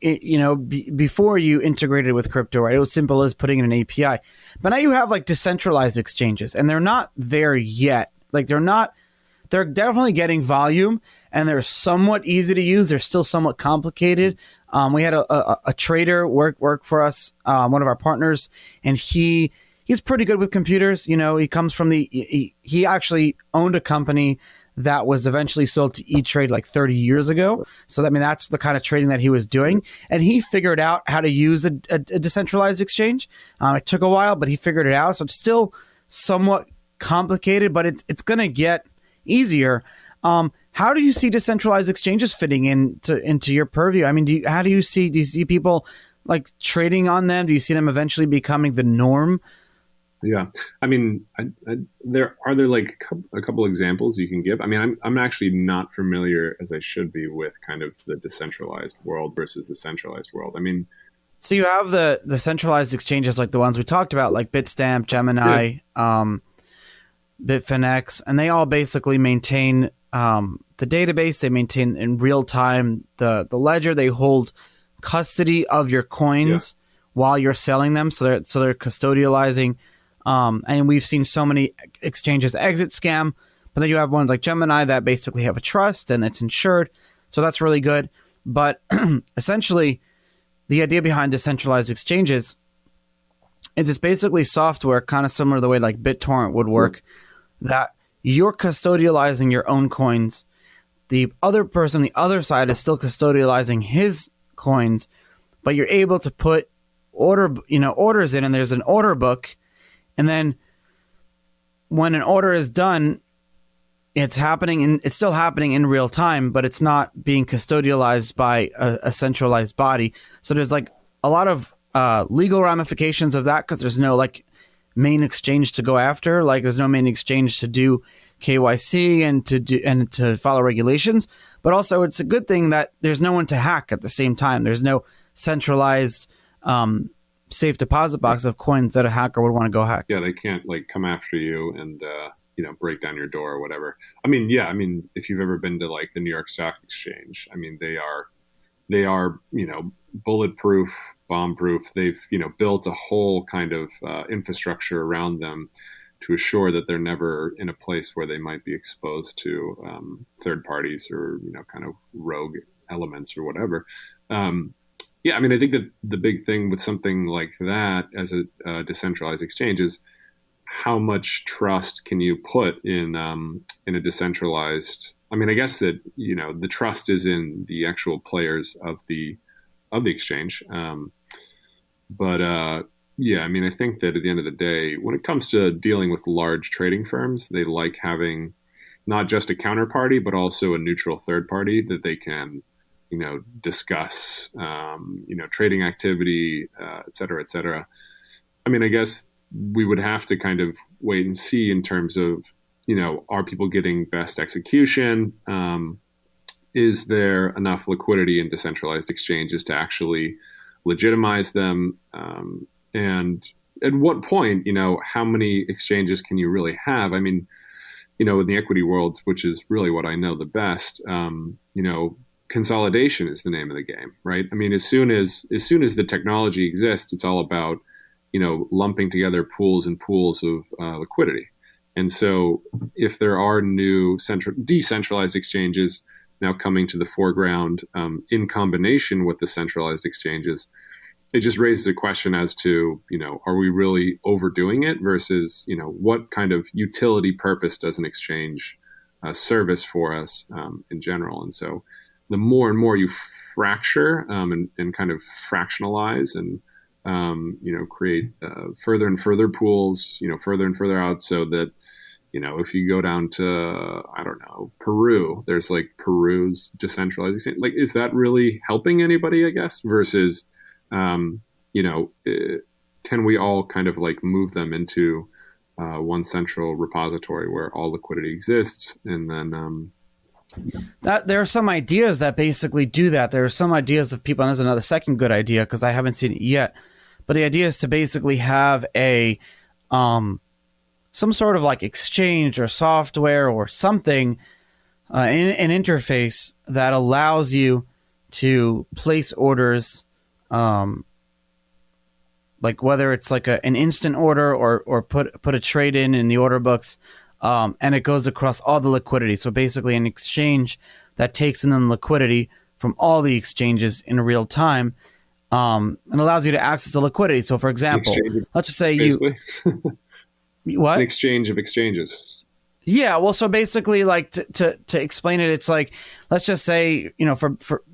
Speaker 1: before you integrated with crypto, right? It was simple as putting in an API. But now you have like decentralized exchanges, and they're not there yet. Like they're definitely getting volume, and they're somewhat easy to use. They're still somewhat complicated. We had a trader work for us, one of our partners, and he's pretty good with computers. He comes from he actually owned a company that was eventually sold to E-Trade like 30 years ago. So that's the kind of trading that he was doing. And he figured out how to use a decentralized exchange. It took a while, but he figured it out. So it's still somewhat complicated, but it's going to get easier. How do you see decentralized exchanges fitting into your purview? I mean, do you see people like trading on them? Do you see them eventually becoming the norm?
Speaker 2: Yeah, I mean, are there like a couple examples you can give? I mean, I'm actually not familiar as I should be with kind of the decentralized world versus the centralized world. I mean,
Speaker 1: so you have the centralized exchanges like the ones we talked about, like Bitstamp, Gemini, Bitfinex, and they all basically maintain the database. They maintain in real time the ledger. They hold custody of your coins while you're selling them, so they're custodializing. And we've seen so many exchanges exit scam, but then you have ones like Gemini that basically have a trust and it's insured. So that's really good. But essentially, the idea behind decentralized exchanges is it's basically software kind of similar to the way like BitTorrent would work, that you're custodializing your own coins. The other person, the other side, is still custodializing his coins, but you're able to put orders in, and there's an order book. And then when an order is done, it's still happening in real time, but it's not being custodialized by a centralized body. So there's like a lot of legal ramifications of that, because there's no like main exchange to go after. Like there's no main exchange to do KYC and to follow regulations. But also it's a good thing that there's no one to hack at the same time. There's no centralized safe deposit box of coins that a hacker would want to go hack.
Speaker 2: Yeah, they can't like come after you and break down your door or whatever. I mean, yeah, I mean, if you've ever been to like the New York Stock Exchange, I mean, they are bulletproof, bomb-proof. They've built a whole kind of infrastructure around them to assure that they're never in a place where they might be exposed to third parties or kind of rogue elements or whatever. Yeah, I mean, I think that the big thing with something like that as a decentralized exchange is how much trust can you put in a decentralized. I mean, I guess that the trust is in the actual players of the exchange, but yeah, I mean, I think that at the end of the day, when it comes to dealing with large trading firms, they like having not just a counterparty, but also a neutral third party that they can discuss trading activity, et cetera, et cetera. I mean, I guess we would have to kind of wait and see in terms of, are people getting best execution? Is there enough liquidity in decentralized exchanges to actually legitimize them? And at what point, how many exchanges can you really have? I mean, in the equity world, which is really what I know the best, consolidation is the name of the game, right? I mean, as soon as the technology exists, it's all about lumping together pools and pools of liquidity. And so if there are new decentralized exchanges now coming to the foreground in combination with the centralized exchanges, it just raises a question as to, are we really overdoing it versus, what kind of utility purpose does an exchange service for us in general? And so the more and more you fracture and kind of fractionalize and create further and further pools, further and further out, so that, if you go down to, I don't know, Peru, there's like Peru's decentralized exchange. Like, is that really helping anybody, I guess, versus, can we all kind of like move them into one central repository where all liquidity exists? And then,
Speaker 1: that there are some ideas that basically do that. There are some ideas of people, and there's another second good idea because I haven't seen it yet. But the idea is to basically have a some sort of like exchange or software or something, an interface that allows you to place orders, like whether it's like an instant order or put a trade in the order books, and it goes across all the liquidity. So basically an exchange that takes in the liquidity from all the exchanges in real time, and allows you to access the liquidity. So for example, let's just say
Speaker 2: basically.
Speaker 1: What?
Speaker 2: An exchange of exchanges.
Speaker 1: Yeah, well, so basically, like to explain it, it's like, let's just say, for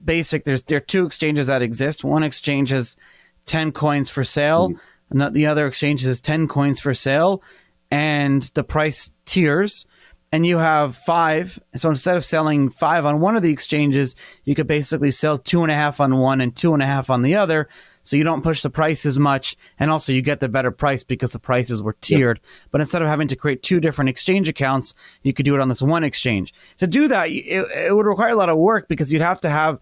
Speaker 1: basic, there are two exchanges that exist. One exchange has 10 coins for sale, and the other exchange has 10 coins for sale, and the price tiers, and you have 5. So instead of selling 5 on one of the exchanges, you could basically sell 2.5 on one and 2.5 on the other. So you don't push the price as much, and also you get the better price because the prices were tiered. Yep. But instead of having to create 2 different exchange accounts, you could do it on this one exchange. To do that, it would require a lot of work because you'd have to have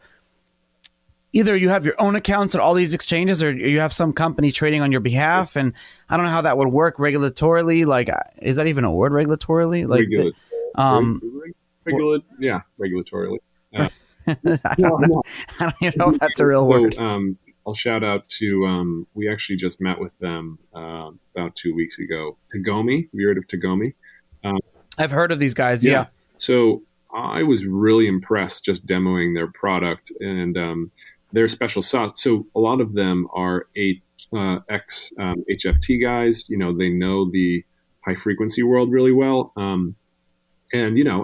Speaker 1: either you have your own accounts at all these exchanges, or you have some company trading on your behalf. And I don't know how that would work regulatorily. Like, is that even a word, regulatorily? Like,
Speaker 2: regulatorily.
Speaker 1: I don't even know if that's a real word.
Speaker 2: I'll shout out to, we actually just met with them about 2 weeks ago. Tagomi, have you heard of Tagomi?
Speaker 1: I've heard of these guys, yeah.
Speaker 2: So I was really impressed just demoing their product and their special sauce. So a lot of them are ex-HFT guys. They know the high-frequency world really well. And,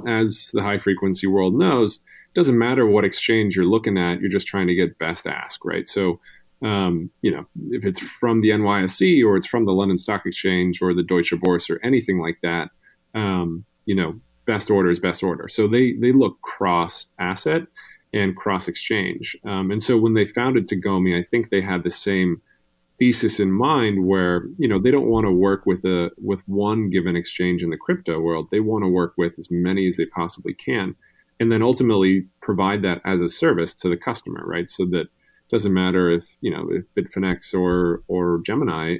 Speaker 2: as the high-frequency world knows, it doesn't matter what exchange you're looking at, you're just trying to get best ask, right? So, if it's from the NYSE or it's from the London Stock Exchange or the Deutsche Börse or anything like that, best order is best order. So they look cross-asset and cross-exchange. And so when they founded Tagomi, I think they had the same thesis in mind where, they don't want to work with one given exchange in the crypto world. They want to work with as many as they possibly can, and then ultimately provide that as a service to the customer, right? So that, doesn't matter if Bitfinex or Gemini,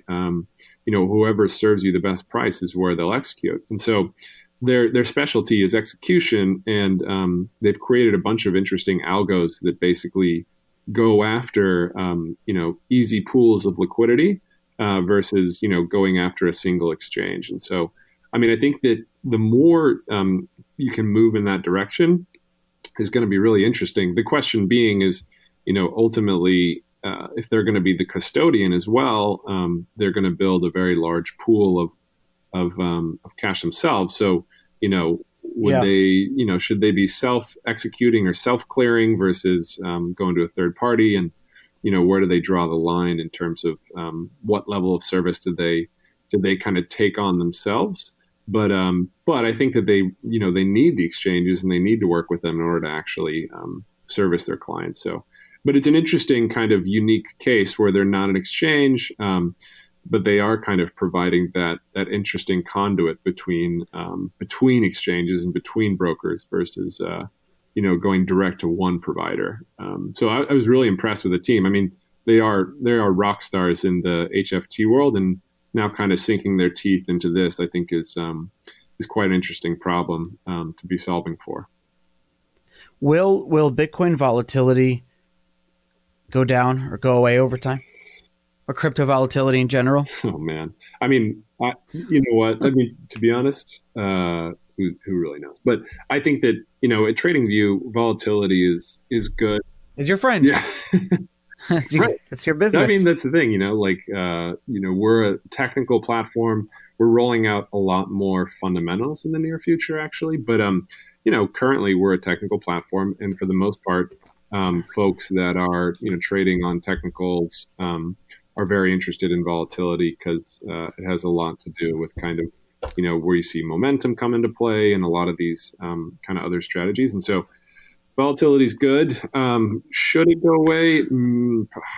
Speaker 2: whoever serves you the best price is where they'll execute. And so their specialty is execution, and they've created a bunch of interesting algos that basically go after easy pools of liquidity versus going after a single exchange. And so, I mean, I think that the more you can move in that direction is going to be really interesting. The question being is, ultimately, if they're going to be the custodian as well, they're going to build a very large pool of cash themselves. So, would they, should they be self-executing or self-clearing versus going to a third party? And, where do they draw the line in terms of what level of service do they kind of take on themselves? But I think that they need the exchanges and they need to work with them in order to actually service their clients. So, but it's an interesting kind of unique case where they're not an exchange, but they are kind of providing that interesting conduit between exchanges and between brokers versus going direct to one provider. So I was really impressed with the team. I mean, they are rock stars in the HFT world, and now kind of sinking their teeth into this, I think is quite an interesting problem to be solving for.
Speaker 1: Will Bitcoin volatility go down or go away over time? Or crypto volatility in general?
Speaker 2: Oh, man. I mean, you know what? I mean, to be honest, who really knows? But I think that, at TradingView, volatility is good.
Speaker 1: Is your friend.
Speaker 2: Yeah.
Speaker 1: It's your business.
Speaker 2: I mean, that's the thing, we're a technical platform. We're rolling out a lot more fundamentals in the near future, actually. But, currently we're a technical platform. And for the most part, folks that are, trading on technicals are very interested in volatility because it has a lot to do with kind of, where you see momentum come into play and a lot of these kind of other strategies. And so volatility is good. Should it go away?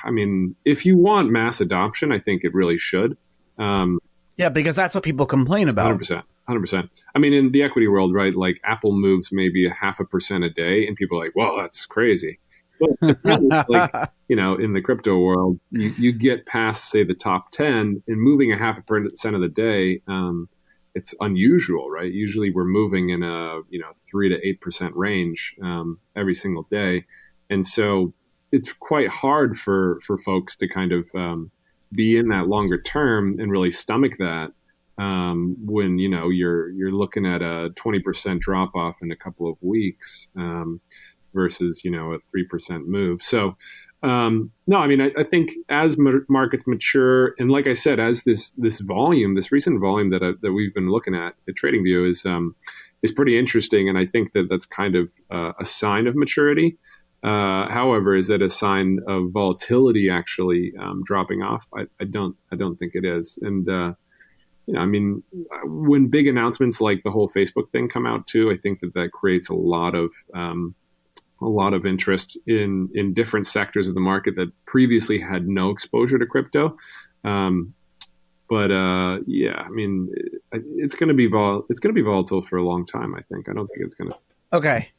Speaker 2: I mean, if you want mass adoption, I think it really should.
Speaker 1: Yeah, because that's what people complain about.
Speaker 2: 100%. I mean, in the equity world, right, like Apple moves maybe 0.5% a day and people are like, well, that's crazy. But in the crypto world, you get past, say, the top 10 and moving 0.5% of the day, it's unusual, right? Usually we're moving in a 3 to 8% range every single day. And so it's quite hard for folks to kind of be in that longer term and really stomach that when you're looking at a 20% drop off in a couple of weeks versus a 3% move. So no, I mean, I think as markets mature, and like I said, as this recent volume that we've been looking at TradingView is pretty interesting, and I think that's kind of a sign of maturity. However, is that a sign of volatility actually dropping off? I don't think it is. And I mean, when big announcements like the whole Facebook thing come out too, I think that creates a lot of interest in different sectors of the market that previously had no exposure to crypto. Yeah, I mean, it's going to be volatile for a long time. I think. I don't think it's going to.
Speaker 1: Okay.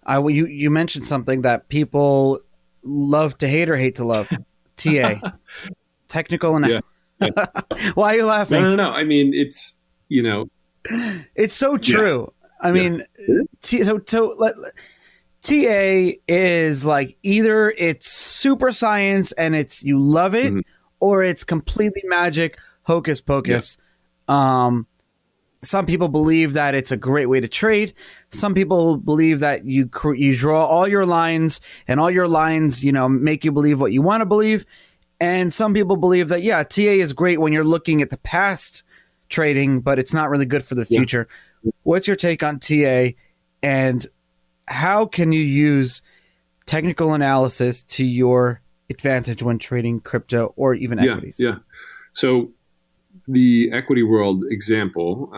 Speaker 1: You mentioned something that people love to hate or hate to love. TA, technical and.
Speaker 2: Yeah.
Speaker 1: Why are you laughing?
Speaker 2: No. I mean, it's
Speaker 1: it's so true. Yeah. I mean, TA is like either it's super science and you love it, or it's completely magic, hocus pocus. Yeah. Some people believe that it's a great way to trade. Some people believe that you draw all your lines, and all your lines, make you believe what you want to believe. And some people believe that, TA is great when you're looking at the past trading, but it's not really good for the future. Yeah. What's your take on TA, and how can you use technical analysis to your advantage when trading crypto or even equities?
Speaker 2: Yeah. So the equity world example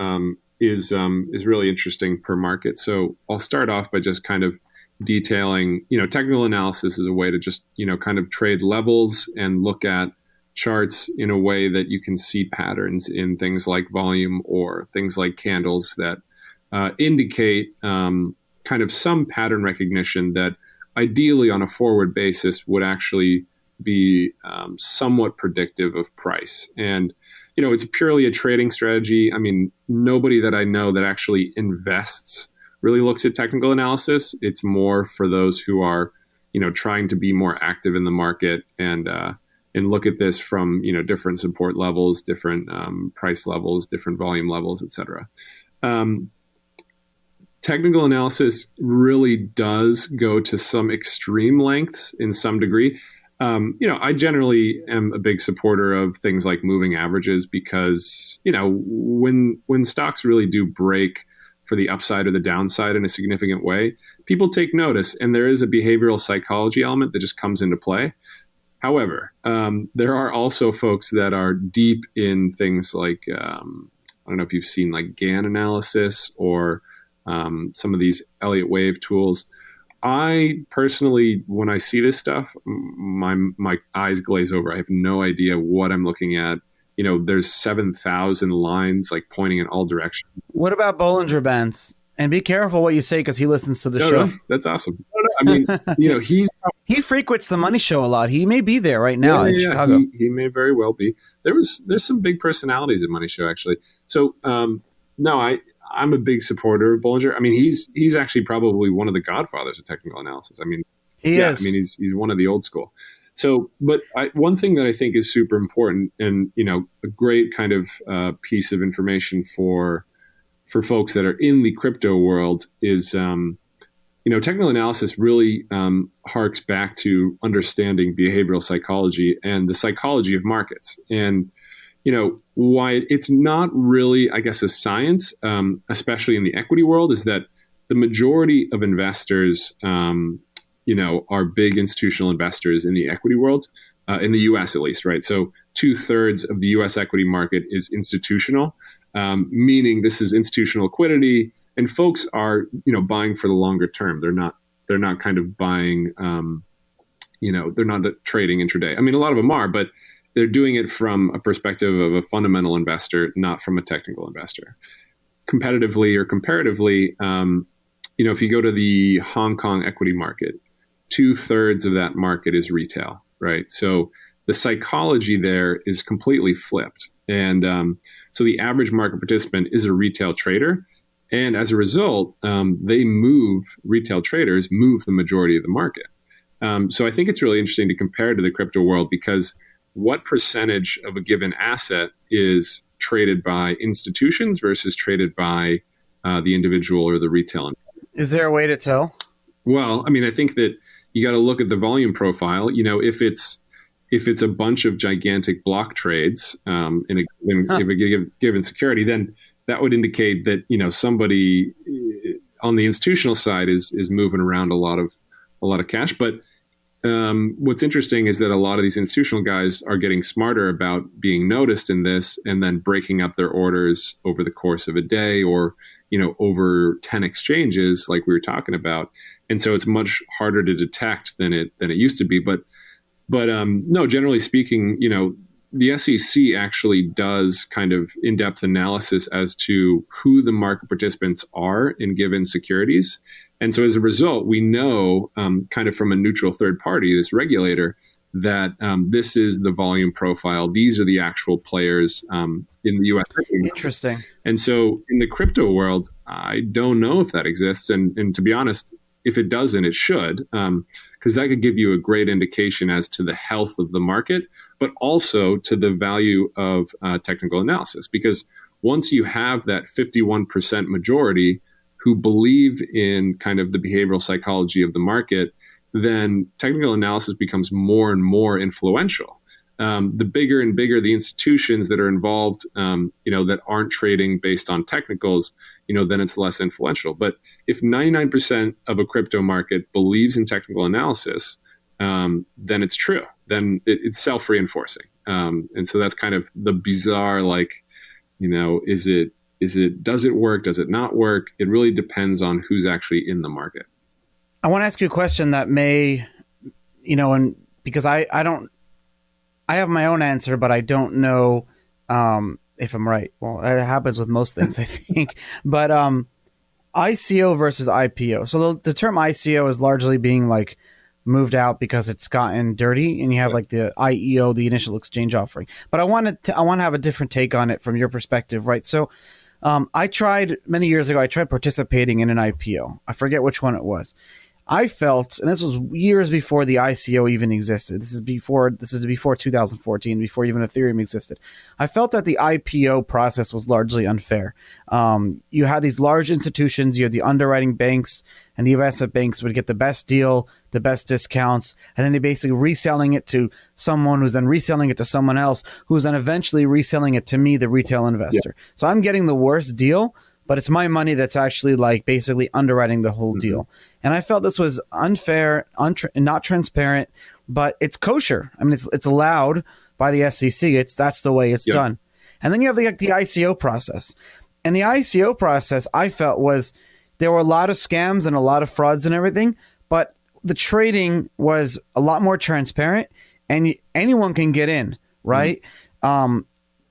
Speaker 2: is really interesting per market. So I'll start off by just kind of detailing, technical analysis is a way to just, kind of trade levels and look at charts in a way that you can see patterns in things like volume or things like candles that indicate kind of some pattern recognition that ideally on a forward basis would actually be somewhat predictive of price. And, it's purely a trading strategy. I mean, nobody that I know that actually invests really looks at technical analysis. It's more for those who are, trying to be more active in the market and look at this from, different support levels, different price levels, different volume levels, et cetera. Technical analysis really does go to some extreme lengths in some degree. I generally am a big supporter of things like moving averages because, when stocks really do break for the upside or the downside in a significant way, people take notice, and there is a behavioral psychology element that just comes into play. However, there are also folks that are deep in things like, I don't know if you've seen like GAN analysis or some of these Elliott wave tools. I personally, when I see this stuff, my eyes glaze over. I have no idea what I'm looking at. There's 7,000 lines like pointing in all directions.
Speaker 1: What about Bollinger Bands? And be careful what you say because he listens to the show.
Speaker 2: Really? That's awesome. I mean,
Speaker 1: he frequents the Money Show a lot. He may be there right now in Chicago.
Speaker 2: He may very well be. There's some big personalities at Money Show actually. So no, I'm a big supporter of Bollinger. I mean, he's actually probably one of the godfathers of technical analysis. I mean,
Speaker 1: he is.
Speaker 2: I mean, he's one of the old school. So, but one thing that I think is super important and, a great kind of piece of information for folks that are in the crypto world is, technical analysis really harks back to understanding behavioral psychology and the psychology of markets. And, why it's not really, I guess, a science, especially in the equity world, is that the majority of investors, are big institutional investors in the equity world, in the U.S. at least, right? So 2/3 of the U.S. equity market is institutional, meaning this is institutional liquidity, and folks are, buying for the longer term. They're not kind of buying, they're not trading intraday. I mean, a lot of them are, but they're doing it from a perspective of a fundamental investor, not from a technical investor. Competitively or comparatively, if you go to the Hong Kong equity market, 2/3 of that market is retail, right? So the psychology there is completely flipped. And so the average market participant is a retail trader. And as a result, retail traders move the majority of the market. So I think it's really interesting to compare to the crypto world because what percentage of a given asset is traded by institutions versus traded by the individual or the retail?
Speaker 1: Is there a way to tell?
Speaker 2: Well, I mean, I think that you got to look at the volume profile. If it's a bunch of gigantic block trades in a given security, then that would indicate that somebody on the institutional side is moving around a lot of cash. But what's interesting is that a lot of these institutional guys are getting smarter about being noticed in this and then breaking up their orders over the course of a day or, over 10 exchanges like we were talking about. And so it's much harder to detect than it used to be. But no, generally speaking, the SEC actually does kind of in-depth analysis as to who the market participants are in given securities. And so as a result, we know kind of from a neutral third party, this regulator, that this is the volume profile. These are the actual players in the U.S.
Speaker 1: Interesting.
Speaker 2: And so in the crypto world, I don't know if that exists. And to be honest, if it doesn't, it should, because that could give you a great indication as to the health of the market, but also to the value of technical analysis. Because once you have that 51% majority who believe in kind of the behavioral psychology of the market, then technical analysis becomes more and more influential. The bigger and bigger the institutions that are involved, that aren't trading based on technicals, then it's less influential. But if 99% of a crypto market believes in technical analysis, then it's true. Then it's self-reinforcing. And so that's kind of the bizarre, does it work? Does it not work? It really depends on who's actually in the market.
Speaker 1: I want to ask you a question that may, and because I have my own answer, but I don't know if I'm right. Well, it happens with most things, I think. But ICO versus IPO. So the term ICO is largely being like moved out because it's gotten dirty, and you have like the IEO, the initial exchange offering. But I want to have a different take on it from your perspective, right? So I tried many years ago, I tried participating in an IPO. I forget which one it was. I felt, and this was years before the ICO even existed. This is before 2014, before even Ethereum existed. I felt that the IPO process was largely unfair. You had these large institutions, you had the underwriting banks, and the investment banks would get the best deal, the best discounts, and then they basically reselling it to someone who's then reselling it to someone else, who's then eventually reselling it to me, the retail investor. Yeah. So I'm getting the worst deal, but it's my money that's actually like basically underwriting the whole deal. And I felt this was unfair, not transparent, but it's kosher. I mean, it's allowed by the SEC. That's the way it's done. And then you have the ICO process. And the ICO process, I felt, was there were a lot of scams and a lot of frauds and everything, but the trading was a lot more transparent, and anyone can get in, right?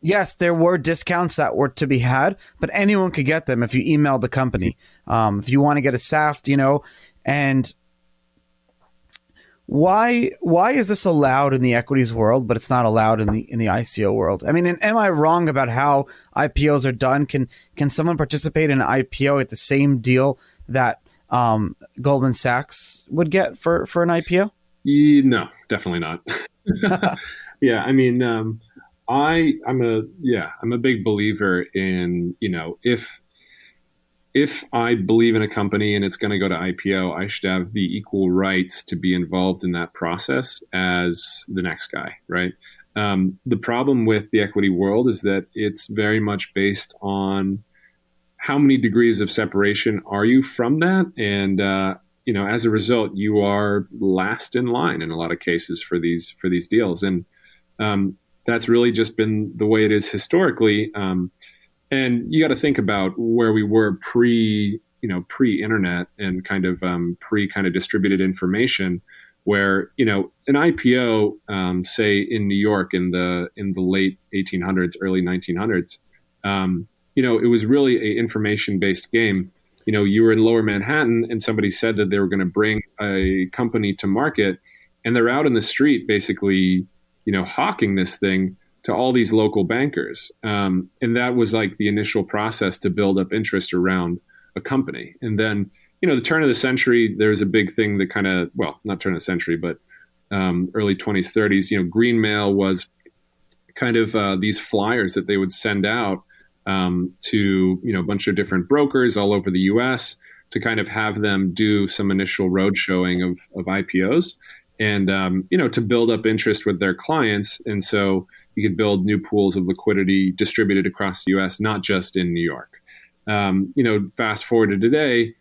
Speaker 1: Yes, there were discounts that were to be had, but anyone could get them if you emailed the company. If you want to get a SAFT, and why is this allowed in the equities world, but it's not allowed in the ICO world? I mean, am I wrong about how IPOs are done? Can someone participate in an IPO at the same deal that Goldman Sachs would get for an IPO?
Speaker 2: No, definitely not. Yeah, I mean, I'm a big believer in, if I believe in a company and it's going to go to IPO, I should have the equal rights to be involved in that process as the next guy, right? The problem with the equity world is that it's very much based on how many degrees of separation are you from that, and as a result, you are last in line in a lot of cases for these deals, and that's really just been the way it is historically. And you got to think about where we were pre-internet and kind of distributed information, where an IPO, say in New York in the late 1800s, early 1900s, it was really a information based game. You were in Lower Manhattan and somebody said that they were going to bring a company to market, and they're out in the street basically hawking this thing to all these local bankers. And that was like the initial process to build up interest around a company. And then, the turn of the century, there's a big thing that not turn of the century, but early 20s, 30s, green mail was kind of these flyers that they would send out to, a bunch of different brokers all over the US to kind of have them do some initial road showing of IPOs. And, to build up interest with their clients. And so you could build new pools of liquidity distributed across the U.S., not just in New York. Fast forward to today,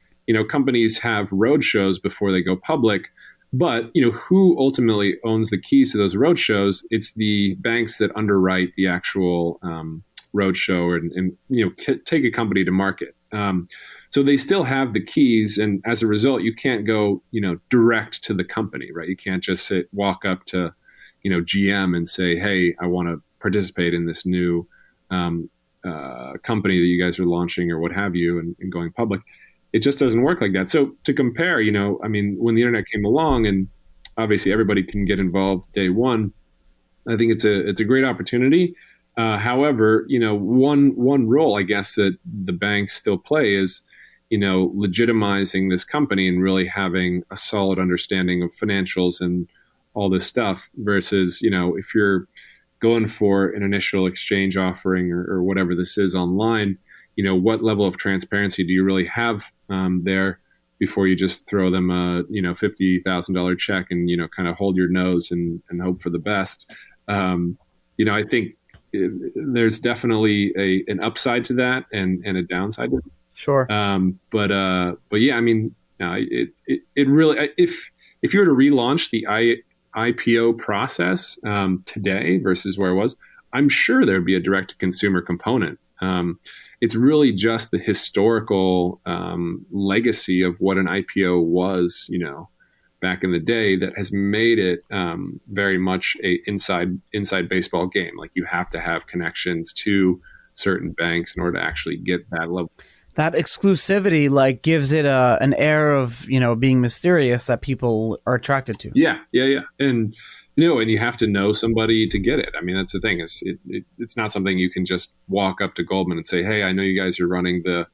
Speaker 2: companies have road shows before they go public. But, who ultimately owns the keys to those road shows? It's the banks that underwrite the actual road show and take a company to market. So they still have the keys, and as a result, you can't go, direct to the company, right? You can't just walk up to, GM and say, "Hey, I want to participate in this new company that you guys are launching," or what have you, and going public. It just doesn't work like that. So to compare, when the internet came along, and obviously everybody can get involved day one, I think it's a great opportunity. However, one role, I guess, that the banks still play is, legitimizing this company and really having a solid understanding of financials and all this stuff versus, if you're going for an initial exchange offering or whatever this is online, what level of transparency do you really have there before you just throw them a, $50,000 check and, kind of hold your nose and hope for the best. I think there's definitely an upside to that and a downside to it.
Speaker 1: Sure.
Speaker 2: But yeah, I mean, it really, if you were to relaunch the IPO process today versus where it was, I'm sure there'd be a direct to consumer component. It's really just the historical legacy of what an IPO was, back in the day that has made it very much a inside baseball game. Like you have to have connections to certain banks in order to actually get that level.
Speaker 1: that exclusivity like gives it an air of, being mysterious that people are attracted to.
Speaker 2: Yeah. And and you have to know somebody to get it. I mean, that's the thing, is it's not something you can just walk up to Goldman and say, hey, I know you guys are running the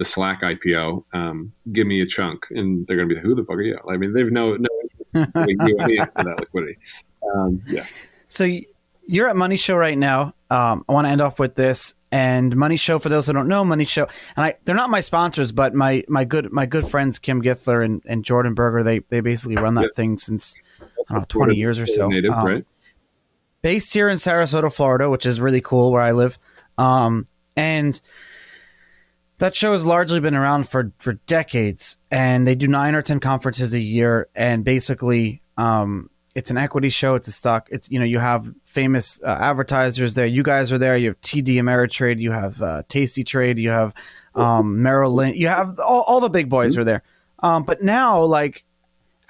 Speaker 2: Slack IPO, give me a chunk, and they're going to be like, who the fuck are you? I mean, they've no interest in giving you any of that liquidity.
Speaker 1: So you're at Money Show right now. I want to end off with this. And Money Show, for those who don't know, Money Show, and they're not my sponsors, but my good friends Kim Githler and Jordan Berger, they basically run that thing since 20 years or so.
Speaker 2: Native, right?
Speaker 1: Based here in Sarasota, Florida, which is really cool where I live. And that show has largely been around for decades, and they do 9 or 10 conferences a year. And basically, it's an equity show. It's a stock. It's, you have famous advertisers there. You guys are there. You have TD Ameritrade. You have Tasty Trade. You have Merrill Lynch. You have all the big boys are there. But now, like,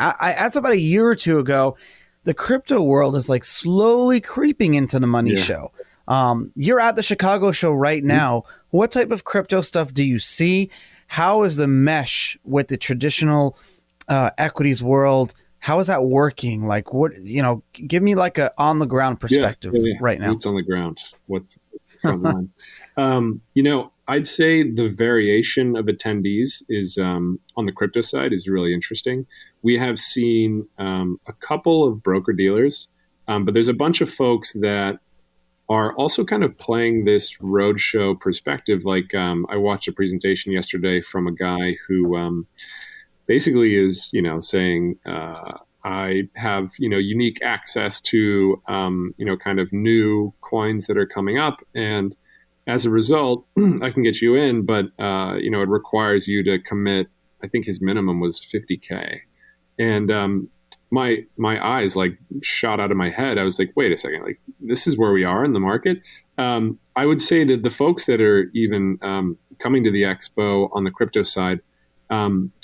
Speaker 1: as about a year or two ago, the crypto world is like slowly creeping into the Money Show. You're at the Chicago show right now. What type of crypto stuff do you see? How is the mesh with the traditional equities world? How is that working? Like, what, give me like a on the ground perspective right now.
Speaker 2: What's on the ground? What's front lines? I'd say the variation of attendees is on the crypto side is really interesting. We have seen a couple of broker dealers, but there's a bunch of folks that are also kind of playing this roadshow perspective. Like I watched a presentation yesterday from a guy who basically is, saying I have, unique access to, kind of new coins that are coming up. And as a result, I can get you in, but, it requires you to commit. I think his minimum was $50K. And my eyes like shot out of my head. I was like, wait a second, like this is where we are in the market. I would say that the folks that are even coming to the expo on the crypto side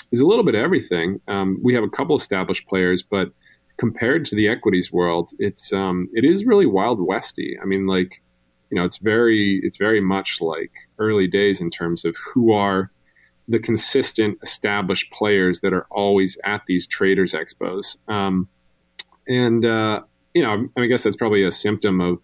Speaker 2: is a little bit of everything. We have a couple established players, but compared to the equities world, it is really Wild Westy. I mean, like, it's very much like early days in terms of who are the consistent established players that are always at these traders expos. I guess that's probably a symptom of,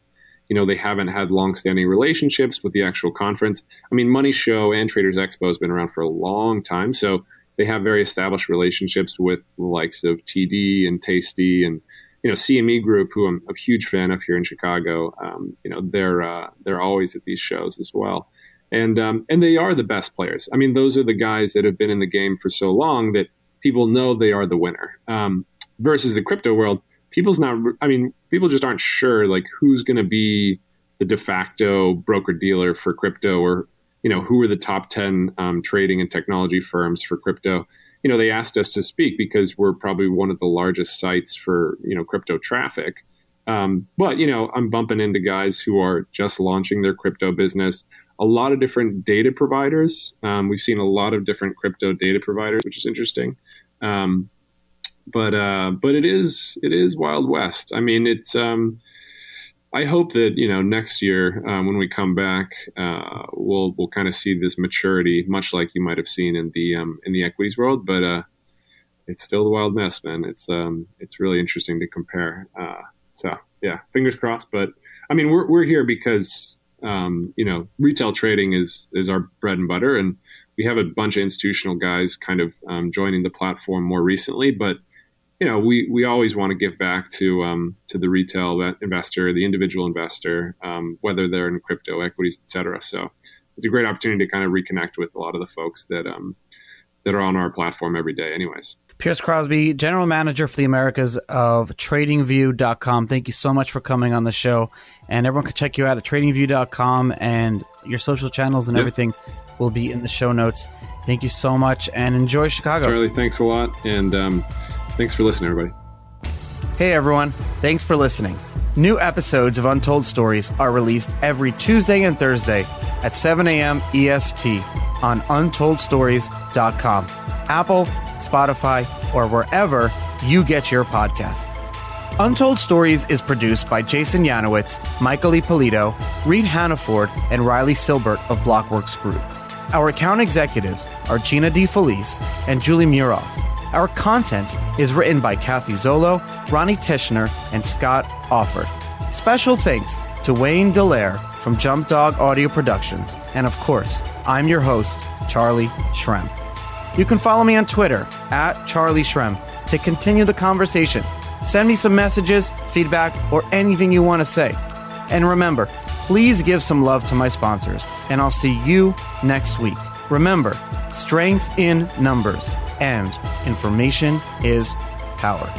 Speaker 2: they haven't had longstanding relationships with the actual conference. I mean, Money Show and Traders Expo has been around for a long time. So they have very established relationships with the likes of TD and Tasty and, CME Group, who I'm a huge fan of here in Chicago. They're always at these shows as well. And they are the best players. I mean, those are the guys that have been in the game for so long that people know they are the winner. Versus the crypto world, people just aren't sure like who's going to be the de facto broker dealer for crypto, or who are the top 10 trading and technology firms for crypto. They asked us to speak because we're probably one of the largest sites for crypto traffic. But I'm bumping into guys who are just launching their crypto business. A lot of different data providers. We've seen a lot of different crypto data providers, which is interesting. But it is Wild West. I mean, it's. I hope that next year when we come back, we'll kind of see this maturity, much like you might have seen in the equities world. But it's still the wild mess, man. It's really interesting to compare. So yeah, fingers crossed. But I mean, we're here because retail trading is our bread and butter, and we have a bunch of institutional guys kind of joining the platform more recently. But we always want to give back to the retail investor, the individual investor, whether they're in crypto, equities, et cetera. So it's a great opportunity to kind of reconnect with a lot of the folks that are on our platform every day anyways.
Speaker 1: Pierce Crosby, General Manager for the Americas of TradingView.com. Thank you so much for coming on the show. And everyone can check you out at TradingView.com, and your social channels and everything will be in the show notes. Thank you so much, and enjoy Chicago.
Speaker 2: Charlie, thanks a lot. And thanks for listening, everybody.
Speaker 1: Hey, everyone. Thanks for listening. New episodes of Untold Stories are released every Tuesday and Thursday at 7 a.m. EST on untoldstories.com, Apple, Spotify, or wherever you get your podcast. Untold Stories is produced by Jason Yanowitz, Michael Ippolito, Reed Hannaford, and Riley Silbert of Blockworks Group. Our account executives are Gina DeFelice and Julie Muroff. Our content is written by Kathy Zolo, Ronnie Tishner, and Scott Offord. Special thanks to Wayne Dallaire from Jump Dog Audio Productions. And of course, I'm your host, Charlie Shrem. You can follow me on Twitter at Charlie Shrem to continue the conversation. Send me some messages, feedback, or anything you want to say. And remember, please give some love to my sponsors, and I'll see you next week. Remember, strength in numbers and information is power.